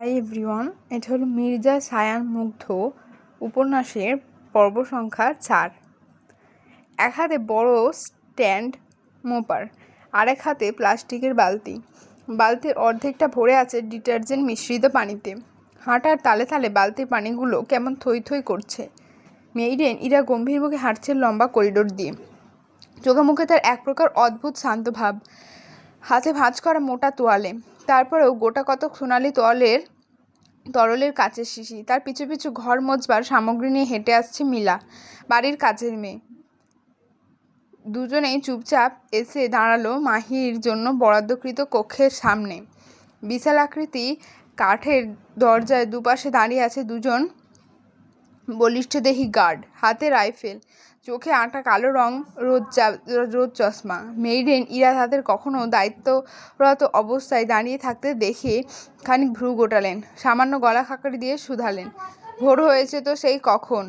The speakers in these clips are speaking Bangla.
হাই এভরিওয়ান, এটা হলো মির্জা সায়ান মুগ্ধ উপন্যাসের পর্ব সংখ্যা 4। এক হাতে বড় স্ট্যান্ড মোপার, আরেক হাতে প্লাস্টিকের বালতি। বালতির অর্ধেকটা ভরে আছে ডিটারজেন্ট মিশ্রিত পানিতে। হাঁটার তালে তালে বালতির পানিগুলো কেমন থই থই করছে। মেইডেন ইরা গম্ভীর মুখে হাঁটছে লম্বা করিডোর দিয়ে। চোখে মুখে তার এক প্রকার অদ্ভুত শান্ত ভাব, হাতে ভাঁজ করা মোটা তোয়ালে, তারপরেও গোটা কতক সোনালি তরলের কাচের শিশি। তার পিছু পিছু ঘর মোছবার সামগ্রী নিয়ে হেঁটে আসছে মিলা, বাড়ির কাজের মেয়ে। দুজনেই চুপচাপ এসে দাঁড়ালো মাহির জন্য বরাদ্দকৃত কক্ষের সামনে। বিশাল আকৃতি কাঠের দরজায় দুপাশে দাঁড়িয়ে আছে দুজন বলিষ্ঠদেহী গার্ড, হাতে রাইফেল, চোখে আঁটা কালো রোদ চশমা। মেইডেন ইরা তাদের কখনো দায়িত্বরত অবস্থায় দাঁড়িয়ে থাকতে দেখে খানিক ভ্রু গোটালেন, সামান্য গলা খাকারি দিয়ে শুধালেন, ভোর হয়েছে তো সেই কখন?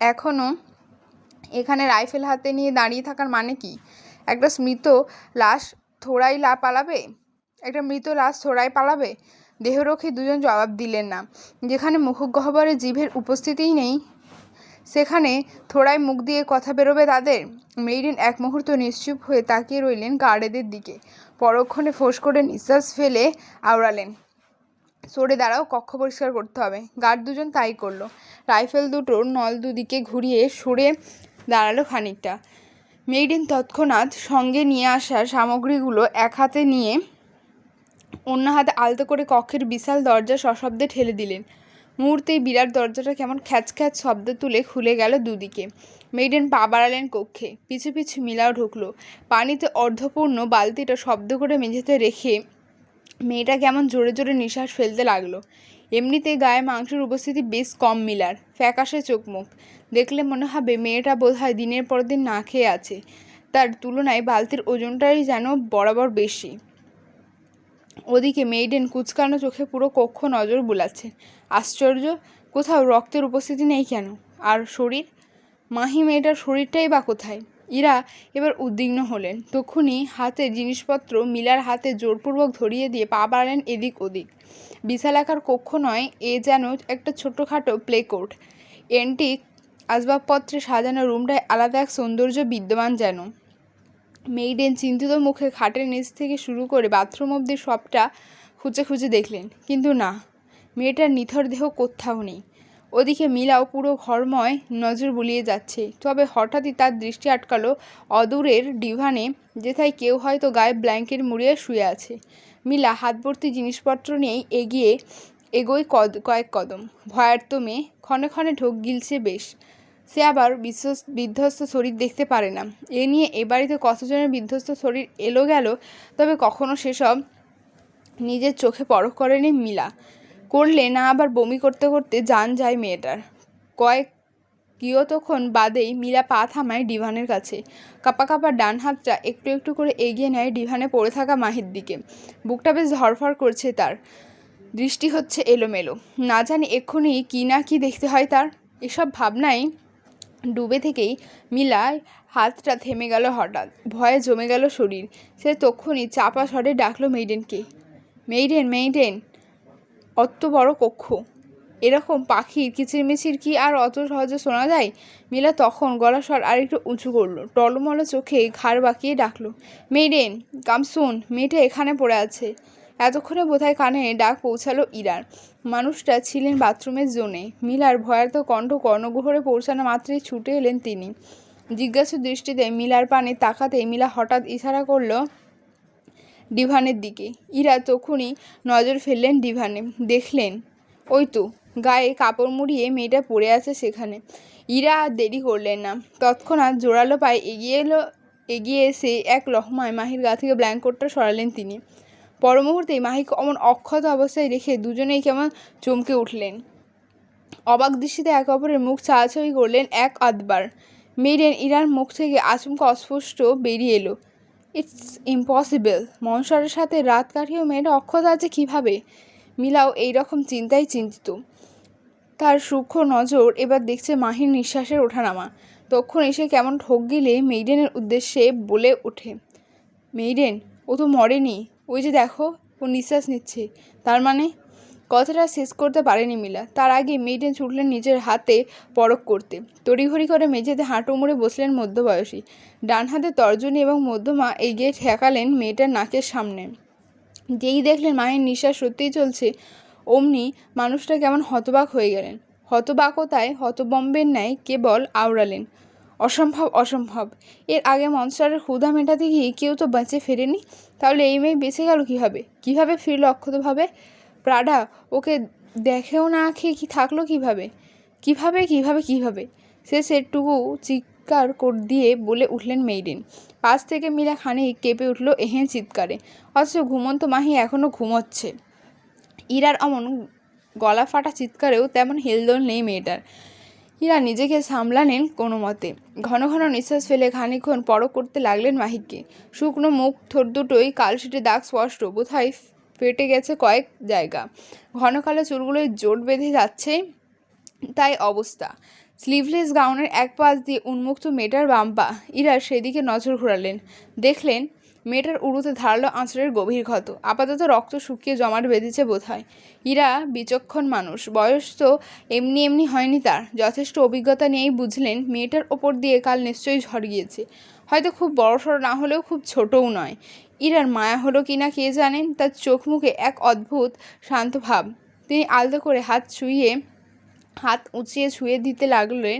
এখনো এখানে রাইফেল হাতে নিয়ে দাঁড়িয়ে থাকার মানে কি? একটা মৃত লাশ থোড়াই পালাবে? দেহরক্ষী দুজন জবাব দিলেন না। যেখানে মুখগহ্বরে জিভের উপস্থিতিই নেই, সেখানে থোড়াই মুখ দিয়ে কথা বেরোবে তাদের? মেইডেন এক মুহূর্ত নিশ্চুপ হয়ে তাকিয়ে রইলেন গার্ডেদের দিকে। পরক্ষণে ফোঁস করে নিঃশ্বাস ফেলে আওড়ালেন, সরে দাঁড়াও, কক্ষ পরিষ্কার করতে হবে। গার্ড দুজন তাই করলো। রাইফেল দুটোর নল দুদিকে ঘুরিয়ে সরে দাঁড়ালো খানিকটা। মেইডেন তৎক্ষণাৎ সঙ্গে নিয়ে আসা সামগ্রীগুলো এক হাতে নিয়ে অন্য হাতে আলতো করে কক্ষের বিশাল দরজা সশব্দে ঠেলে দিলেন। মুহূর্তেই বিরাট দরজাটা কেমন খ্যাচ খ্যাচ শব্দ তুলে খুলে গেল দুদিকে। মেইডেন পা বাড়ালেন কক্ষে, পিছু পিছু মিলাও ঢুকলো। পানিতে অর্ধপূর্ণ বালতিটা শব্দ করে মেঝেতে রেখে মেয়েটা কেমন জোরে জোরে নিঃশ্বাস ফেলতে লাগলো। এমনিতে গায়ে মাংসের উপস্থিতি বেশ কম মিলার, ফ্যাকাশে চোখ মুখ। দেখলে মনে হবে মেয়েটা বোধহয় দিনের পর দিন না খেয়ে আছে। তার তুলনায় বালতির ওজনটাই যেন বরাবর বেশি। ওদিকে মেইডেন কুচকানো চোখে পুরো কক্ষ নজর বুলাচ্ছে। আশ্চর্য, কোথাও রক্তের উপস্থিতি নেই কেন? আর শরীর, মাহি মেয়েটার শরীরটাই বা কোথায়? ইরা এবার উদ্বিগ্ন হলেন। তক্ষুনি হাতের জিনিসপত্র মিলার হাতে জোরপূর্বক ধরিয়ে দিয়ে পা বাড়ালেন এদিক ওদিক। বিশালাকার কক্ষ নয়, এ যেন একটা ছোটোখাটো প্লে কোর্ট। এন্টিক আসবাবপত্রে সাজানো রুমটায় আলাদা এক সৌন্দর্য বিদ্যমান যেন। মেইডেন চিন্তিত মুখে খাটের নিচ থেকে শুরু করে বাথরুম অবধি সবটা খুঁজে খুঁজে দেখলেন, কিন্তু না, মেয়েটার নিথর দেহ কোথাও নেই। ওদিকে মিলাও পুরো ঘরময় নজর বুলিয়ে যাচ্ছে। তবে হঠাৎই তার দৃষ্টি আটকালো অদূরের ডিভানে, যেথায় কেউ হয়তো গায়ে ব্ল্যাঙ্কেট মুড়িয়ে শুয়ে আছে। মিলা হাত ভর্তি জিনিসপত্র নিয়েই এগোয় কয়েক কদম। ভয়ার্ত মেয়ে, ক্ষণে ক্ষণে ঢোক গিলছে বেশ। সে আবার বিধ্বস্ত শরীর দেখতে পারে না। এ নিয়ে এ বাড়িতে কতজনের বিধ্বস্ত শরীর এলো গেল, তবে কখনো সেসব নিজের চোখে পরখ করেনি মিলা। করলে না আবার বমি করতে করতে জান যায় মেয়েটার। কিয়তক্ষণ বাদেই মিলা পা থামায় ডিভানের কাছে। কাপা কাপা ডান হাতটা একটু একটু করে এগিয়ে নেয় ডিভানে পড়ে থাকা মাহির দিকে। বুকটা বেশ ধড়ফড় করছে তার, দৃষ্টি হচ্ছে এলোমেলো। না জানি এক্ষুনি কি না কি দেখতে হয় তার। এসব ভাবনায় ডুবে থেকেই মিলার হাতটা থেমে গেল হঠাৎ। ভয়ে জমে গেল শরীর। সে তক্ষুনি চাপা স্বরে ডাকলো মেইডেনকে। Maiden, maiden! অত বড় কক্ষ, এরকম পাখির কিচিরমিচির কি আর অত সহজে শোনা যায়? মিলা তখন গলা স্বর আর একটু উঁচু করলো, টলমল চোখে ঘাড় বাঁকিয়ে ডাকলো, মেইডেন, কাম সুন! মেয়েটা এখানে পড়ে আছে। এতক্ষণে বোধহয় কানে ডাক পৌঁছালো ইরার। মানুষটা ছিলেন বাথরুমের জোনে। মিলার ভয়ার্ত কণ্ঠ কর্ণগহ্বরে পৌঁছানো মাত্রই ছুটে এলেন তিনি। জিজ্ঞাসু দৃষ্টিতে মিলার পানে তাকাতে মিলা হঠাৎ ইশারা করলো ডিভানের দিকে। ইরা তখনই নজর ফেললেন ডিভানে। দেখলেন, ওই তো গায়ে কাপড় মুড়িয়ে মেয়েটা পড়ে আছে সেখানে। ইরা আর দেরি করলেন না, তৎক্ষণাৎ জোরালো পায়ে এগিয়ে এসে এক লহমায় মাহির গা থেকে ব্ল্যাঙ্কেটটা সরালেন তিনি। পর মুহূর্তেই মাহিকে অমন অক্ষত অবস্থায় রেখে দুজনেই কেমন চমকে উঠলেন। অবাক দৃষ্টিতে একে অপরের মুখ চাওয়াচাওয়ি করলেন এক আধবার। মেইডেন ইরার মুখ থেকে আচমকা অস্পষ্ট বেরিয়ে এলো, ইটস ইম্পসিবল! মনসরের সাথে রাত কাটিয়েও মেয়েটা অক্ষত আছে কীভাবে? মিলাও এইরকম চিন্তায় চিন্তিত। তার সূক্ষ্ম নজর এবার দেখছে মাহির নিঃশ্বাসের ওঠানামা। তখন এসে কেমন ঠোক গিলে মেইডেনের উদ্দেশ্যে বলে ওঠে, মেইডেন, ও তো মরেনি, ওই যে দেখো ও নিঃশ্বাস নিচ্ছে। তার মানে? কথাটা শেষ করতে পারেনি মিলা। তার আগে মেয়েডেন ছুটলেন নিজের হাতে পরখ করতে। তড়িঘড়ি করে মেঝেতে হাঁটু মুড়ে বসলেন মধ্যবয়সী। ডান হাতে তর্জনী এবং মধ্যমা এগিয়ে ঠেকালেন মেয়েটার নাকের সামনে। যেই দেখলেন মায়ের নিঃশ্বাস সত্যিই চলছে, অমনি মানুষটা কেমন হতবাক হয়ে গেলেন। হতবাকতায় হতবম্বের ন্যায় কেবল আওড়ালেন, অসম্ভব, অসম্ভব। এর আগে মনস্টারের ক্ষুধা মেটাতে গিয়ে কেউ তো বেঁচে ফেরেনি, তাহলে এই মেয়ে বেঁচে গেল কীভাবে? কীভাবে ফিরল অক্ষতভাবে? প্রাডা ওকে দেখেও না খেয়ে কি থাকলো কীভাবে? কীভাবে কীভাবে কীভাবে সে সেটুকু চিৎকার দিয়ে বলে উঠলেন মেইডেন। পাশ থেকে মিলা খানিক কেঁপে উঠল এহেন চিৎকারে। অথচ ঘুমন্ত মাহি এখনও ঘুমোচ্ছে। ইরার অমন গলা ফাটা চিৎকারেও তেমন হেলদোল নেই মেয়েটার। ইরা নিজেকে সামলালেন কোনো মতে। ঘন ঘন নিঃশ্বাস ফেলে খানিকক্ষণ পরখ করতে লাগলেন মাহিকে। শুকনো মুখ, ঠোঁট দুটোই কালশিটে দাগ স্পষ্ট, বোধহয় ফেটে গেছে কয়েক জায়গা। ঘন কালো চুলগুলোই জোট বেঁধে যাচ্ছে, তাই অবস্থা। স্লিভলেস গাউনের এক পাশ দিয়ে উন্মুক্ত মেয়েটার বাম পা। ইরা সেদিকে নজর ঘোরালেন। দেখলেন মেয়েটার উড়ুতে ধারালো আঁচড়ের গভীর ক্ষত। আপাতত রক্ত শুকিয়ে জমাট বেঁধেছে বোধহয়। ইরা বিচক্ষণ মানুষ, বয়স তো এমনি এমনি হয়নি তার। যথেষ্ট অভিজ্ঞতা নিয়েই বুঝলেন মেয়েটার ওপর দিয়ে কাল নিশ্চয়ই ঝড় গিয়েছে। হয়তো খুব বড়সড় না হলেও খুব ছোটও নয়। ইরার মায়া হলো কিনা কে জানেন। তার চোখ মুখে এক অদ্ভুত শান্ত ভাব। তিনি আলতো করে হাত উঁচিয়ে ছুঁয়ে দিতে লাগলেন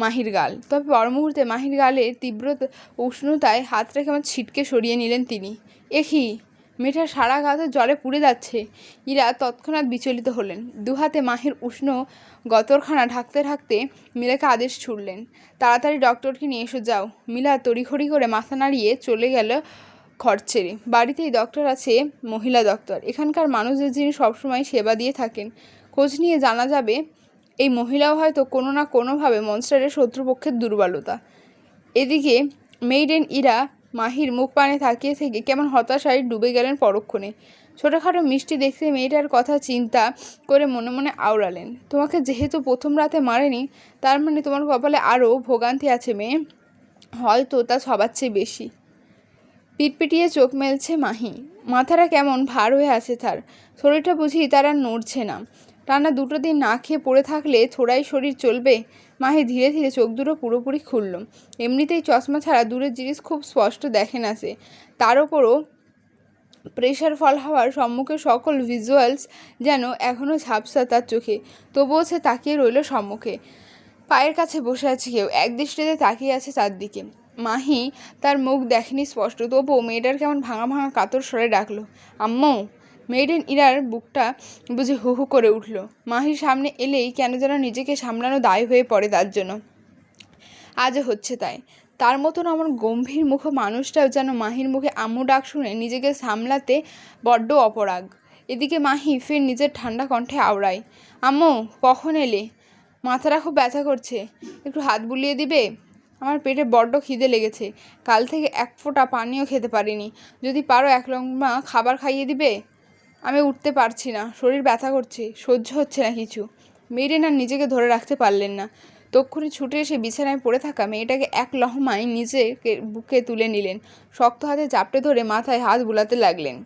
মাহির গাল। তবে পর মুহূর্তে মাহির গালে তীব্র উষ্ণতায় হাতটা কেমন ছিটকে সরিয়ে নিলেন তিনি। একি, মেয়েটার সারা গা তো জলে পুড়ে যাচ্ছে। ইরা তৎক্ষণাৎ বিচলিত হলেন। দুহাতে মাহির উষ্ণ গতরখানা ঢাকতে ঢাকতে মিলাকে আদেশ ছুড়লেন, তাড়াতাড়ি ডক্টরকে নিয়ে এসো যাও। মিলা তড়িঘড়ি করে মাথা নাড়িয়ে চলে গেল ঘর ছেড়ে। বাড়িতেই ডক্টর আছে, মহিলা ডক্টর। এখানকার মানুষদের যিনি সবসময় সেবা দিয়ে থাকেন। খোঁজ নিয়ে জানা যাবে এই মহিলাও হয়তো কোনো না কোনোভাবে মনস্টারের শত্রুপক্ষের দুর্বলতা। এদিকে মেইডেন ইরা মাহির মুখ পানে তাকিয়ে থেকে কেমন হতাশায় ডুবে গেলেন পরক্ষণে। ছোটোখাটো মিষ্টি দেখতে মেয়েটার কথা চিন্তা করে মনে মনে আওড়ালেন, তোমাকে যেহেতু প্রথম রাতে মারেনি, তার মানে তোমার কপালে আরও ভোগান্তি আছে মেয়ে, হয়তো তা সবার চেয়ে বেশি। পিটপিটিয়ে চোখ মেলছে মাহি। মাথাটা কেমন ভার হয়ে আছে তার। শরীরটা বুঝি তার আর নড়ছে না। টানা 2 দিন না খেয়ে পড়ে থাকলে থোড়াই শরীর চলবে? মাহি ধীরে ধীরে চোখ দুটো পুরোপুরি খুলল। এমনিতেই চশমা ছাড়া দূরের জিনিস খুব স্পষ্ট দেখে না সে। তার ওপরও প্রেশার ফল হওয়ার সম্মুখে সকল ভিজুয়ালস যেন এখনও ঝাপসা তার চোখে। তবুও সে তাকিয়ে রইল সম্মুখে। পায়ের কাছে বসে আছে কেউ, একদৃষ্টিতে তাকিয়ে আছে চারদিকে। মাহি তার মুখ দেখেনি স্পষ্ট, তবুও মেয়েটার কেমন ভাঙা ভাঙা কাতর স্বরে ডাকলো, আম্মু। মেইডেন ইরার বুকটা বুঝে হু হু করে উঠল। মাহির সামনে এলেই কেন যেন নিজেকে সামলানো দায় হয়ে পড়ে তার জন্য। আজও হচ্ছে তাই। তার মতন আমার গম্ভীর মুখ মানুষটাও যেন মাহির মুখে আম্মু ডাক শুনে নিজেকে সামলাতে বড্ড অপরাগ। এদিকে মাহি ফের নিজের ঠান্ডা কণ্ঠে আওড়ায়, আম্মু কখন এলে? মাথাটা খুব ব্যথা করছে, একটু হাত বুলিয়ে দিবে? আমার পেটে বড্ড খিদে লেগেছে। কাল থেকে এক ফোঁটা পানিও খেতে পারিনি। যদি পারো 1 লম্বা খাবার খাইয়ে দিবে। আমি উঠতে পারছি না, শরীর ব্যথা করছে, সহ্য হচ্ছে না কিছু। মেয়েটার আর নিজেকে ধরে রাখতে পারলেন না। তক্ষুনি ছুটে এসে বিছানায় পড়ে থাকা মেয়েটাকে এক লহমায় নিজের বুকে তুলে নিলেন। শক্ত হাতে চাপটে ধরে মাথায় হাত বুলাতে লাগলেন।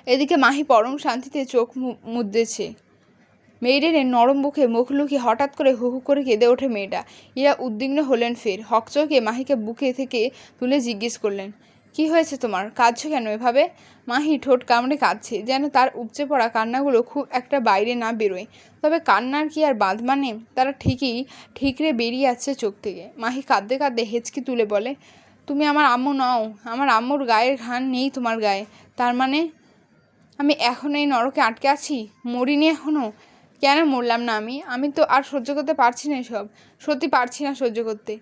এদিকে মাহি পরম শান্তিতে চোখ মুদ্রেছে। মেয়েডেনের নরম বুকে মুখ লুকিয়ে হঠাৎ করে হু হু করে কেঁদে ওঠে মেয়েটা। ইরা উদ্বিগ্ন হলেন ফের। হকচকে মাহিকে বুকে থেকে তুলে জিজ্ঞেস করলেন, কি হয়েছে তোমার? কাঁদছো কেন এভাবে? মাহি ঠোঁট কামড়ে কাঁদছে, যেন তার উপচে পড়া কান্নাগুলো খুব একটা বাইরে না বেরোয়। তবে কান্নার কি আর বাঁধ মানে? তারা ঠিকই ঠিকরে বেরিয়ে আসছে চোখ থেকে। মাহি কাঁদতে কাঁদতে হেঁচকি তুলে বলে, তুমি আমার আম্মু নও। আমার আম্মুর গায়ের ঘ্রাণ নেই তোমার গায়ে। তার মানে আমি এখনও এই নরকে আটকে আছি? মরিনি এখনও? কেন মরলাম না আমি তো আর সহ্য করতে পারছি না এসব। সত্যি পারছি না সহ্য করতে।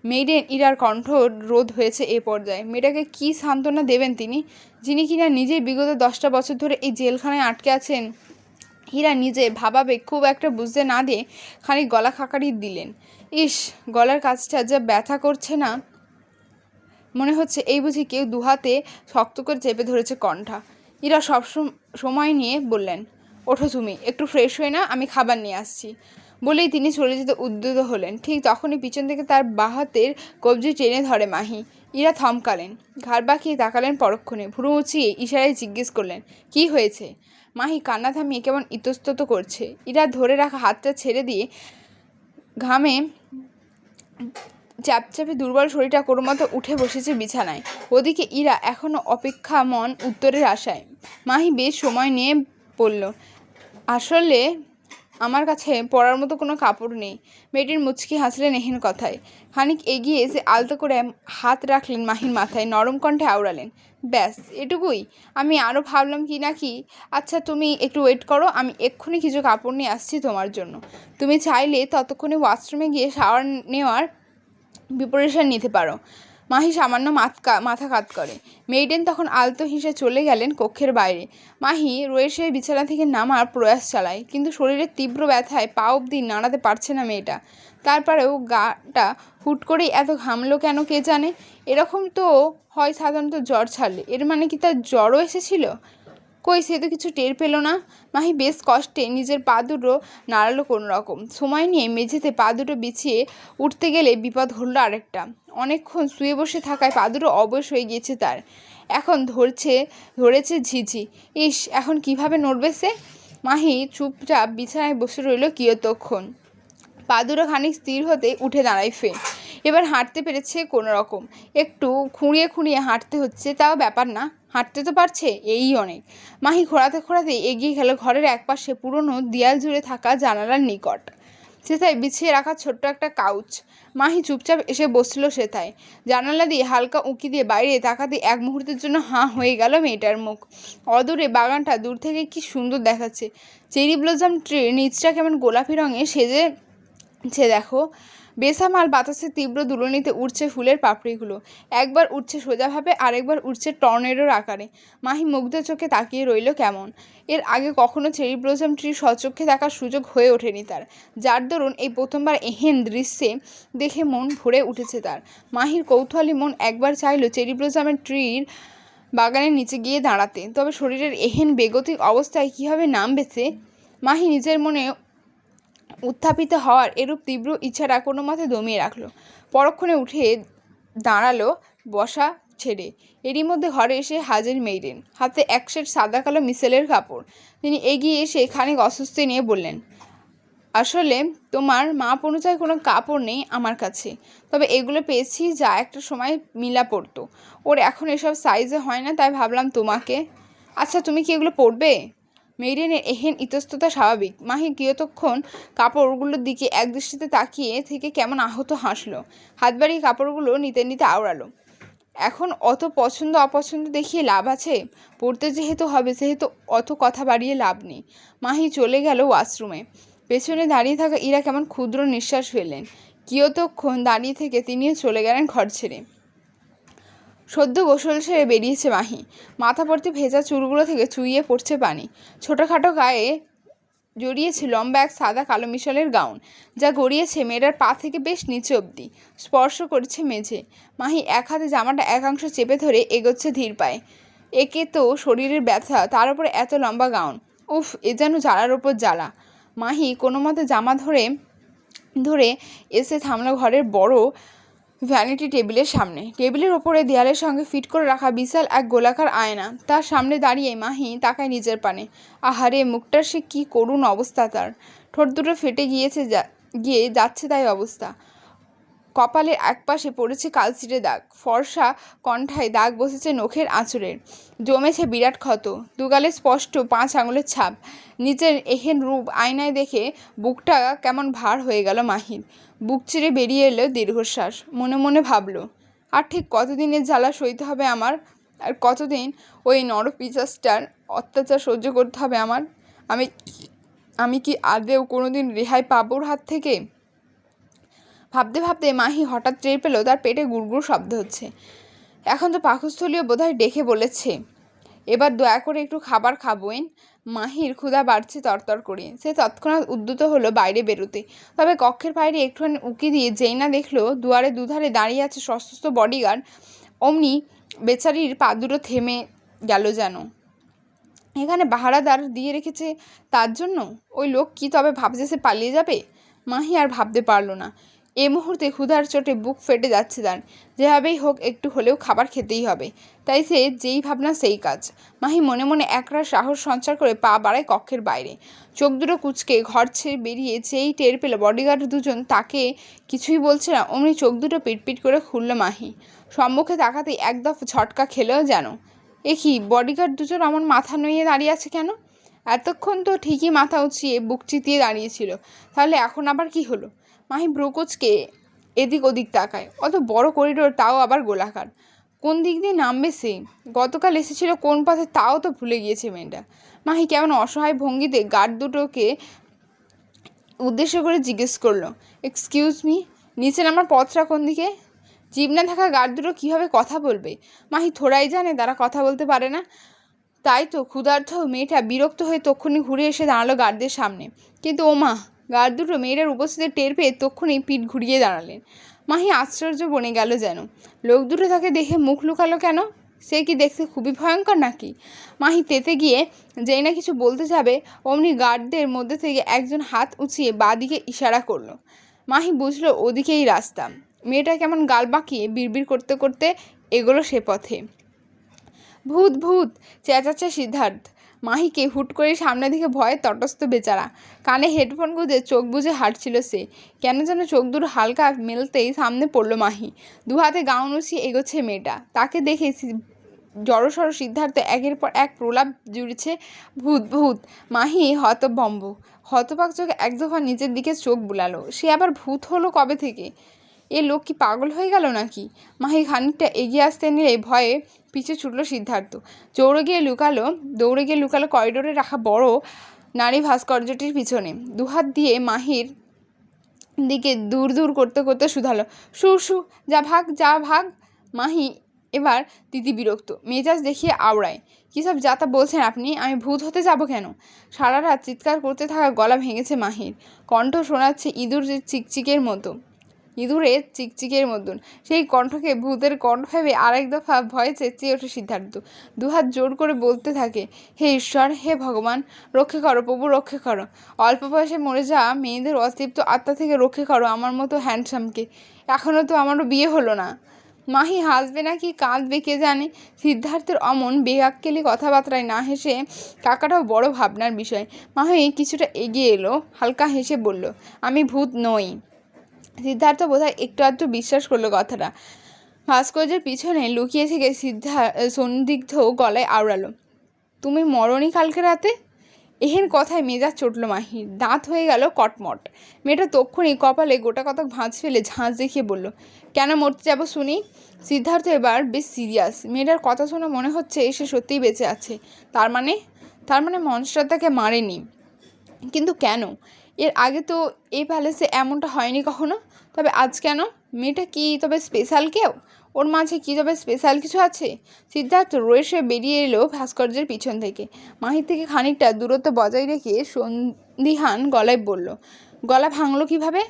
মেইডেন ইরার কণ্ঠ রোধ হয়েছে এ পর্যায়ে। মেয়েটাকে কী সান্ত্বনা দেবেন তিনি, যিনি কিনা নিজেই বিগত 10টা বছর ধরে এই জেলখানায় আটকে আছেন? ইরা নিজে ভাবাবে খুব একটা বুঝতে না দিয়ে খানিক গলা খাকারি দিলেন। ইস, গলার কাছটা যা ব্যথা করছে না, মনে হচ্ছে এই বুঝি কেউ দুহাতে শক্ত করে চেপে ধরেছে কণ্ঠা। ইরা সব সময় নিয়ে বললেন, ওঠো তুমি, একটু ফ্রেশ হয়ে না, আমি খাবার নিয়ে আসছি। বলেই তিনি চলে যেতে উদ্যত হলেন। ঠিক তখনই পিছন থেকে তার বাঁ হাতের কবজি টেনে ধরে মাহি। ইরা থমকালেন, ঘাড় বাঁকিয়ে তাকালেন পরক্ষণে, ভুরু উঁচিয়ে ইশারায় জিজ্ঞেস করলেন, কি হয়েছে? মাহি কান্না থামিয়ে কেমন ইতস্তত করছে। ইরা ধরে রাখা হাতটা ছেড়ে দিয়ে ঘামে চাপচাপে দুর্বল শরীরটা কোনোমতো উঠে বসেছে বিছানায়। ওদিকে ইরা এখনো অপেক্ষা মন উত্তরের আশায়। মাহি বেশ সময় নিয়ে বলল, আসলে আমার কাছে পরার মতো কোনো কাপড় নেই। মেয়েটির মুচকি হাসলেন এহেন কথায়। খানিক এগিয়ে এসে আলতো করে হাত রাখলেন মাহির মাথায়, নরম কণ্ঠে আওড়ালেন, ব্যাস এটুকুই? আমি আরও ভাবলাম কি না কি। আচ্ছা তুমি একটু ওয়েট করো, আমি এক্ষুনি কিছু কাপড় নিয়ে আসছি তোমার জন্য। তুমি চাইলে ততক্ষণে ওয়াশরুমে গিয়ে শাওয়ার নেওয়ার প্রিপারেশন নিতে পারো। মাহি সামান্য মাথা কাত করে। মেইডেন তখন আলতো হেসে চলে গেলেন কক্ষের বাইরে। মাহি রয়ে শুয়ে বিছানা থেকে নামার প্রয়াস চালায়, কিন্তু শরীরের তীব্র ব্যথায় পা অবধি নাড়াতে পারছে না মেয়েটা। তারপরেও গাটা হুট করেই এত ঘামলো কেন কে জানে। এরকম তো হয় সাধারণত জ্বর ছাড়লে, এর মানে কি তার জ্বরও এসেছিল? কই, সে তো কিছু টের পেল না। মাহি বেশ কষ্টে নিজের পা দুটো নাড়ালো কোনো রকম। সময় নিয়ে মেঝেতে পা দুটো বিছিয়ে উঠতে গেলে বিপদ হলো আরেকটা। অনেকক্ষণ শুয়ে বসে থাকায় পা দুটো অবশ হয়ে গিয়েছে তার। এখন ধরেছে ঝিঝি। ইস, এখন কিভাবে নড়বে সে? মাহি চুপচাপ বিছানায় বসে রইল কিয়তক্ষণ। পা দুটো খানিক স্থির হতে উঠে দাঁড়ায় ফের। এবার হাঁটতে পেরেছে কোনো রকম। একটু খুঁড়িয়ে খুঁড়িয়ে হাঁটতে হচ্ছে, তাও ব্যাপার না, হাঁটতে তো পারছে, এই অনেক। মাহি খোঁড়াতে খোঁড়াতে এগিয়ে গেল ঘরের একপাশে পুরনো দেয়াল জুড়ে থাকা জানালার নিকট। সেথায় বিছিয়ে রাখা ছোট্ট একটা কাউচ। মাহি চুপচাপ এসে বসল সেথায়। জানালা দিয়ে হালকা উঁকি দিয়ে বাইরে তাকাতে এক মুহূর্তের জন্য হাঁ হয়ে গেল মেয়েটার মুখ। অদূরে বাগানটা দূর থেকে কি সুন্দর দেখাচ্ছে। চেরি ব্লসম ট্রির নিচটা কেমন গোলাপি রঙে সেজেছে দেখো। বেসামাল বাতাসের তীব্র দুলনিতে উঠছে ফুলের পাপড়িগুলো। একবার উঠছে সোজাভাবে, আরেকবার উঠছে টর্নেডোর আকারে। মাহি মুগ্ধ চোখে তাকিয়ে রইল কেমন। এর আগে কখনো চেরি ব্লসম ট্রি সচক্ষে দেখার সুযোগ হয়ে ওঠেনি তার, যার দরুন এই প্রথমবার এহেন দৃশ্যে দেখে মন ভরে উঠেছে তার। মাহির কৌতূহলী মন একবার চাইল চেরি ব্লসমের ট্রির বাগানের নিচে গিয়ে দাঁড়াতে, তবে শরীরের এহেন বেগতিক অবস্থায় কীভাবে নামবে সে? মাহি নিজের মনে উত্থাপিত হওয়ার এরূপ তীব্র ইচ্ছাটা কোনো মতে দমিয়ে রাখল। পরক্ষণে উঠে দাঁড়ালো বসা ছেড়ে। এরই মধ্যে ঘরে এসে হাজির মেইডেন, হাতে এক সেট সাদা কালো মিশেলের কাপড়। তিনি এগিয়ে এসে খানিক অস্বস্তি নিয়ে বললেন, আসলে তোমার মাপ অনুযায়ী কোনো কাপড় নেই আমার কাছে, তবে এগুলো পেয়েছি যা একটা সময় মিলা পড়তো। ওর এখন এসব সাইজে হয় না, তাই ভাবলাম তোমাকে। আচ্ছা তুমি কি এগুলো পরবে? মেইডেনের এহেন ইতস্ততা স্বাভাবিক। মাহি কিয়তক্ষণ কাপড়গুলোর দিকে একদৃষ্টিতে তাকিয়ে থেকে কেমন আহত হাসলো। হাত বাড়িয়ে কাপড়গুলো নিতে নিতে আওড়ালো, এখন অত পছন্দ অপছন্দ দেখিয়ে লাভ আছে? পড়তে যেহেতু হবে সেহেতু অত কথা বাড়িয়ে লাভ নেই। মাহি চলে গেল ওয়াশরুমে। পেছনে দাঁড়িয়ে থাকা ইরা কেমন ক্ষুদ্র নিঃশ্বাস ফেললেন। কিয়তক্ষণ দাঁড়িয়ে থেকে তিনিও চলে গেলেন ঘর ছেড়ে। সদ্য গোসল সেরে বেরিয়েছে মাহি। মাথা ভর্তি ভেজা চুলগুলো থেকে চুইয়ে পড়ছে পানি। ছোটোখাটো গায়ে জড়িয়েছে লম্বা এক সাদা কালো মিশলের গাউন, যা গড়িয়েছে মেয়েটার পা থেকে বেশ নিচে অবধি, স্পর্শ করছে মেঝে। মাহি এক হাতে জামাটা একাংশ চেপে ধরে এগোচ্ছে ধীর পায়ে। একে তো শরীরের ব্যথা, তার উপরে এত লম্বা গাউন। উফ, এ যেন জ্বালার ওপর জ্বালা। মাহি কোনো মতে জামা ধরে এসে থামলো ঘরের বড় ভ্যানিটি টেবিলের সামনে। টেবিলের ওপরে দেয়ালের সঙ্গে ফিট করে রাখা বিশাল এক গোলাকার আয়না। তার সামনে দাঁড়িয়ে মাহি তাকায় নিজের পানে। আহারে, মুখটার সে কী করুণ অবস্থা তার। ঠোঁট দুটো ফেটে গিয়ে যাচ্ছে তাই অবস্থা। কপালের একপাশে পড়েছে কালচিটে দাগ। ফর্সা কণ্ঠায় দাগ বসেছে নখের আঁচড়ের। জমেছে বিরাট ক্ষত। দুগালে স্পষ্ট 5 আঙুলের ছাপ। নিজের এহেন রূপ আয়নায় দেখে বুকটা কেমন ভার হয়ে গেল মাহির। বুক চিরে বেরিয়ে এলো দীর্ঘশ্বাস। মনে মনে ভাবল, আর ঠিক কতদিনের জ্বালা সইতে হবে আমার? আর কতদিন ওই নরপিশাচটার অত্যাচার সহ্য করতে হবে আমার? আমি কি আদৌ কোনোদিন রেহাই পাবো ওর হাত থেকে? ভাবতে ভাবতে মাহি হঠাৎ টের পেল তার পেটে গুড়গুড় শব্দ হচ্ছে। এখন তো পাকস্থলীও বোধহয় ডেকে বলেছে, এবার দয়া করে একটু খাবার খাবোয়েন। মাহির ক্ষুধা বাড়ছে তরতর করে। সে তৎক্ষণাৎ উদ্যত হলো বাইরে বেরোতে, তবে কক্ষের বাইরে একটুখানি উঁকি দিয়ে যেই না দেখলো দুয়ারে দুধারে দাঁড়িয়ে আছে সশস্ত্র বডিগার্ড, অমনি বেচারির পা দুটো থেমে গেল যেন। এখানে পাহারাদার দিয়ে রেখেছে তার জন্য? ওই লোক কি তবে ভাবছে সে পালিয়ে যাবে? মাহি আর ভাবতে পারল না। এই মুহূর্তে ক্ষুধার চোটে বুক ফেটে যাচ্ছে তার। যেভাবেই হোক একটু হলেও খাবার খেতেই হবে। তাই সে যেই ভাবনা সেই কাজ। মাহি মনে মনে একরাশ সাহস সঞ্চার করে পা বাড়ায় কক্ষের বাইরে। চোখ দুটো কুঁচকে ঘর ছেড়ে বেরিয়ে যেই টের পেল বডিগার্ড দুজন তাকে কিছুই বলছে না, অমনি চোখ দুটো পিটপিট করে খুলল মাহি। সম্মুখে তাকাতেই এক দফা ঝটকা খেলেও যেন। এ কি, বডিগার্ড দুজন আমার মাথা নুয়ে দাঁড়িয়ে আছে কেন? এতক্ষণ তো ঠিকই মাথা উঁচিয়ে বুক চিতিয়ে দাঁড়িয়েছিল, তাহলে এখন আবার কি হলো? মাহি ব্রুকোচকে এদিক ওদিক তাকায়। অত বড় করিডোর, তাও আবার গোলাকার। কোন দিক দিয়ে নামবে সে? গতকাল এসেছিল কোন পথে তাও তো ভুলে গিয়েছে মেয়েটা। মাহি কেমন অসহায় ভঙ্গিতে গার্ড দুটোকে উদ্দেশ্য করে জিজ্ঞেস করলো, এক্সকিউজ মি, নিচে নামার পথটা কোন দিকে? জিভ না থাকা গার্ড দুটো কীভাবে কথা বলবে? মাহি থোড়াই জানে তারা কথা বলতে পারে না। তাই তো ক্ষুধার্ত মেয়েটা বিরক্ত হয়ে তক্ষুনি ঘুরে এসে দাঁড়ালো গার্ডদের সামনে। কিন্তু ওমা, গার্ড দুটো মেয়েটার উপস্থিতি টের পেয়ে তক্ষুনি পিঠ ঘুরিয়ে দাঁড়ালেন। মাহি আশ্চর্য বনে গেল যেন। লোক দুটো তাকে দেখে মুখ লুকালো কেন? সে কি দেখতে খুবই ভয়ঙ্কর নাকি? মাহি তেতে গিয়ে যেই না কিছু বলতে যাবে, অমনি গার্ডদের মধ্যে থেকে একজন হাত উঁচিয়ে বাঁদিকে ইশারা করলো। মাহি বুঝলো ওদিকেই রাস্তা। মেয়েটা কেমন গাল বাঁকিয়ে বিড়বিড় করতে করতে এগোলো সে পথে। ভূত ভূত চেঁচাচ্ছে সিদ্ধার্থ। মাহিকে হুট করে সামনের দিকে ভয়ে তটস্থ বেচারা। কানে হেডফোন গুঁজে চোখ বুজে হাঁটছিল সে। কেন যেন চোখ দুটো হালকা মেলতেই সামনে পড়ল মাহি। দু হাতে গাউন উঁচিয়ে এগোচ্ছে মেয়েটা। তাকে দেখে জড়সড় সিদ্ধার্থ একের পর এক প্রলাপ জুড়েছে, ভূত ভূত। মাহি হতভম্ব। হতবাক চোখে এক দফা নিচের দিকে চোখ বুলালো। সে আবার ভূত হলো কবে থেকে? এ লোক কি পাগল হয়ে গেল নাকি? মাহি খানিকটা এগিয়ে আসতে নিলে ভয়ে পিছু ছুটল সিদ্ধার্থ। দৌড়ে গিয়ে লুকালো করিডোরে রাখা বড় নারী ভাস্কর্যটির পিছনে। দুহাত দিয়ে মাহির দিকে দূর দূর করতে করতে শুধালো, শু শু, যা ভাগ যা ভাগ। মাহি এবার দিদি বিরক্ত মেজাজ দেখিয়ে আওড়ায়, কী সব যাতা বলছেন আপনি? আমি ভূত হতে যাব কেন? সারা রাত চিৎকার করতে থাকা গলা ভেঙেছে মাহির। কণ্ঠ শোনাচ্ছে ইঁদুরের চিকচিকের মতন। সেই কণ্ঠকে ভূতের কণ্ঠ ভেবে আরেক দফা ভয়ে চেঁচিয়ে ওঠে সিদ্ধার্থ। দুহাত জোর করে বলতে থাকে, হে ঈশ্বর, হে ভগবান, রক্ষে করো প্রভু, রক্ষে করো। অল্প বয়সে মরে যাওয়া মেয়েদের অতৃপ্ত আত্মা থেকে রক্ষে করো আমার মতো হ্যান্ডসামকে। এখনও তো আমারও বিয়ে হলো না। মাহি হাসবে নাকি কাঁদবে কে জানে। সিদ্ধার্থের অমন বেআক্কেলি কথাবার্তায় না হেসে কাকাটাও বড় ভাবনার বিষয়। মাহি কিছুটা এগিয়ে এলো, হালকা হেসে বলল, আমি ভূত নই। সিদ্ধার্থ বোধহয় একটু আধটু বিশ্বাস করলো কথাটা। ভাস্কর্যের পিছনে লুকিয়ে থেকে সন্দিগ্ধ গলায় আওড়ালো, তুমি মরনি কালকে রাতে? এহেন কথায় মেজাজ চটল মাহির। দাঁত হয়ে গেল কটমট। মেয়েটা তক্ষুনি কপালে গোটা কতক ভাঁজ ফেলে ঝাঁজ দেখিয়ে বলল, কেন মরতে যাবো শুনি? সিদ্ধার্থ এবার বেশ সিরিয়াস। মেয়েটার কথা শুনে মনে হচ্ছে সে সত্যিই বেঁচে আছে। তার মানে মনস্টার তাকে মারেনি। কিন্তু কেন? এর আগে তো এই প্যালেসে এমনটা হয়নি কখনো। তবে আজ কেন? মেয়েটা কি তবে স্পেশাল কেউ? ওর মাঝে কি তবে স্পেশাল কিছু আছে? সিদ্ধার্থ রয়েছে বেরিয়ে এলো ভাস্কর্যের পিছন থেকে। মাহির থেকে খানিকটা দূরত্ব বজায় রেখে সন্দিহান গলায় বলল, গলা ভাঙলো কিভাবে?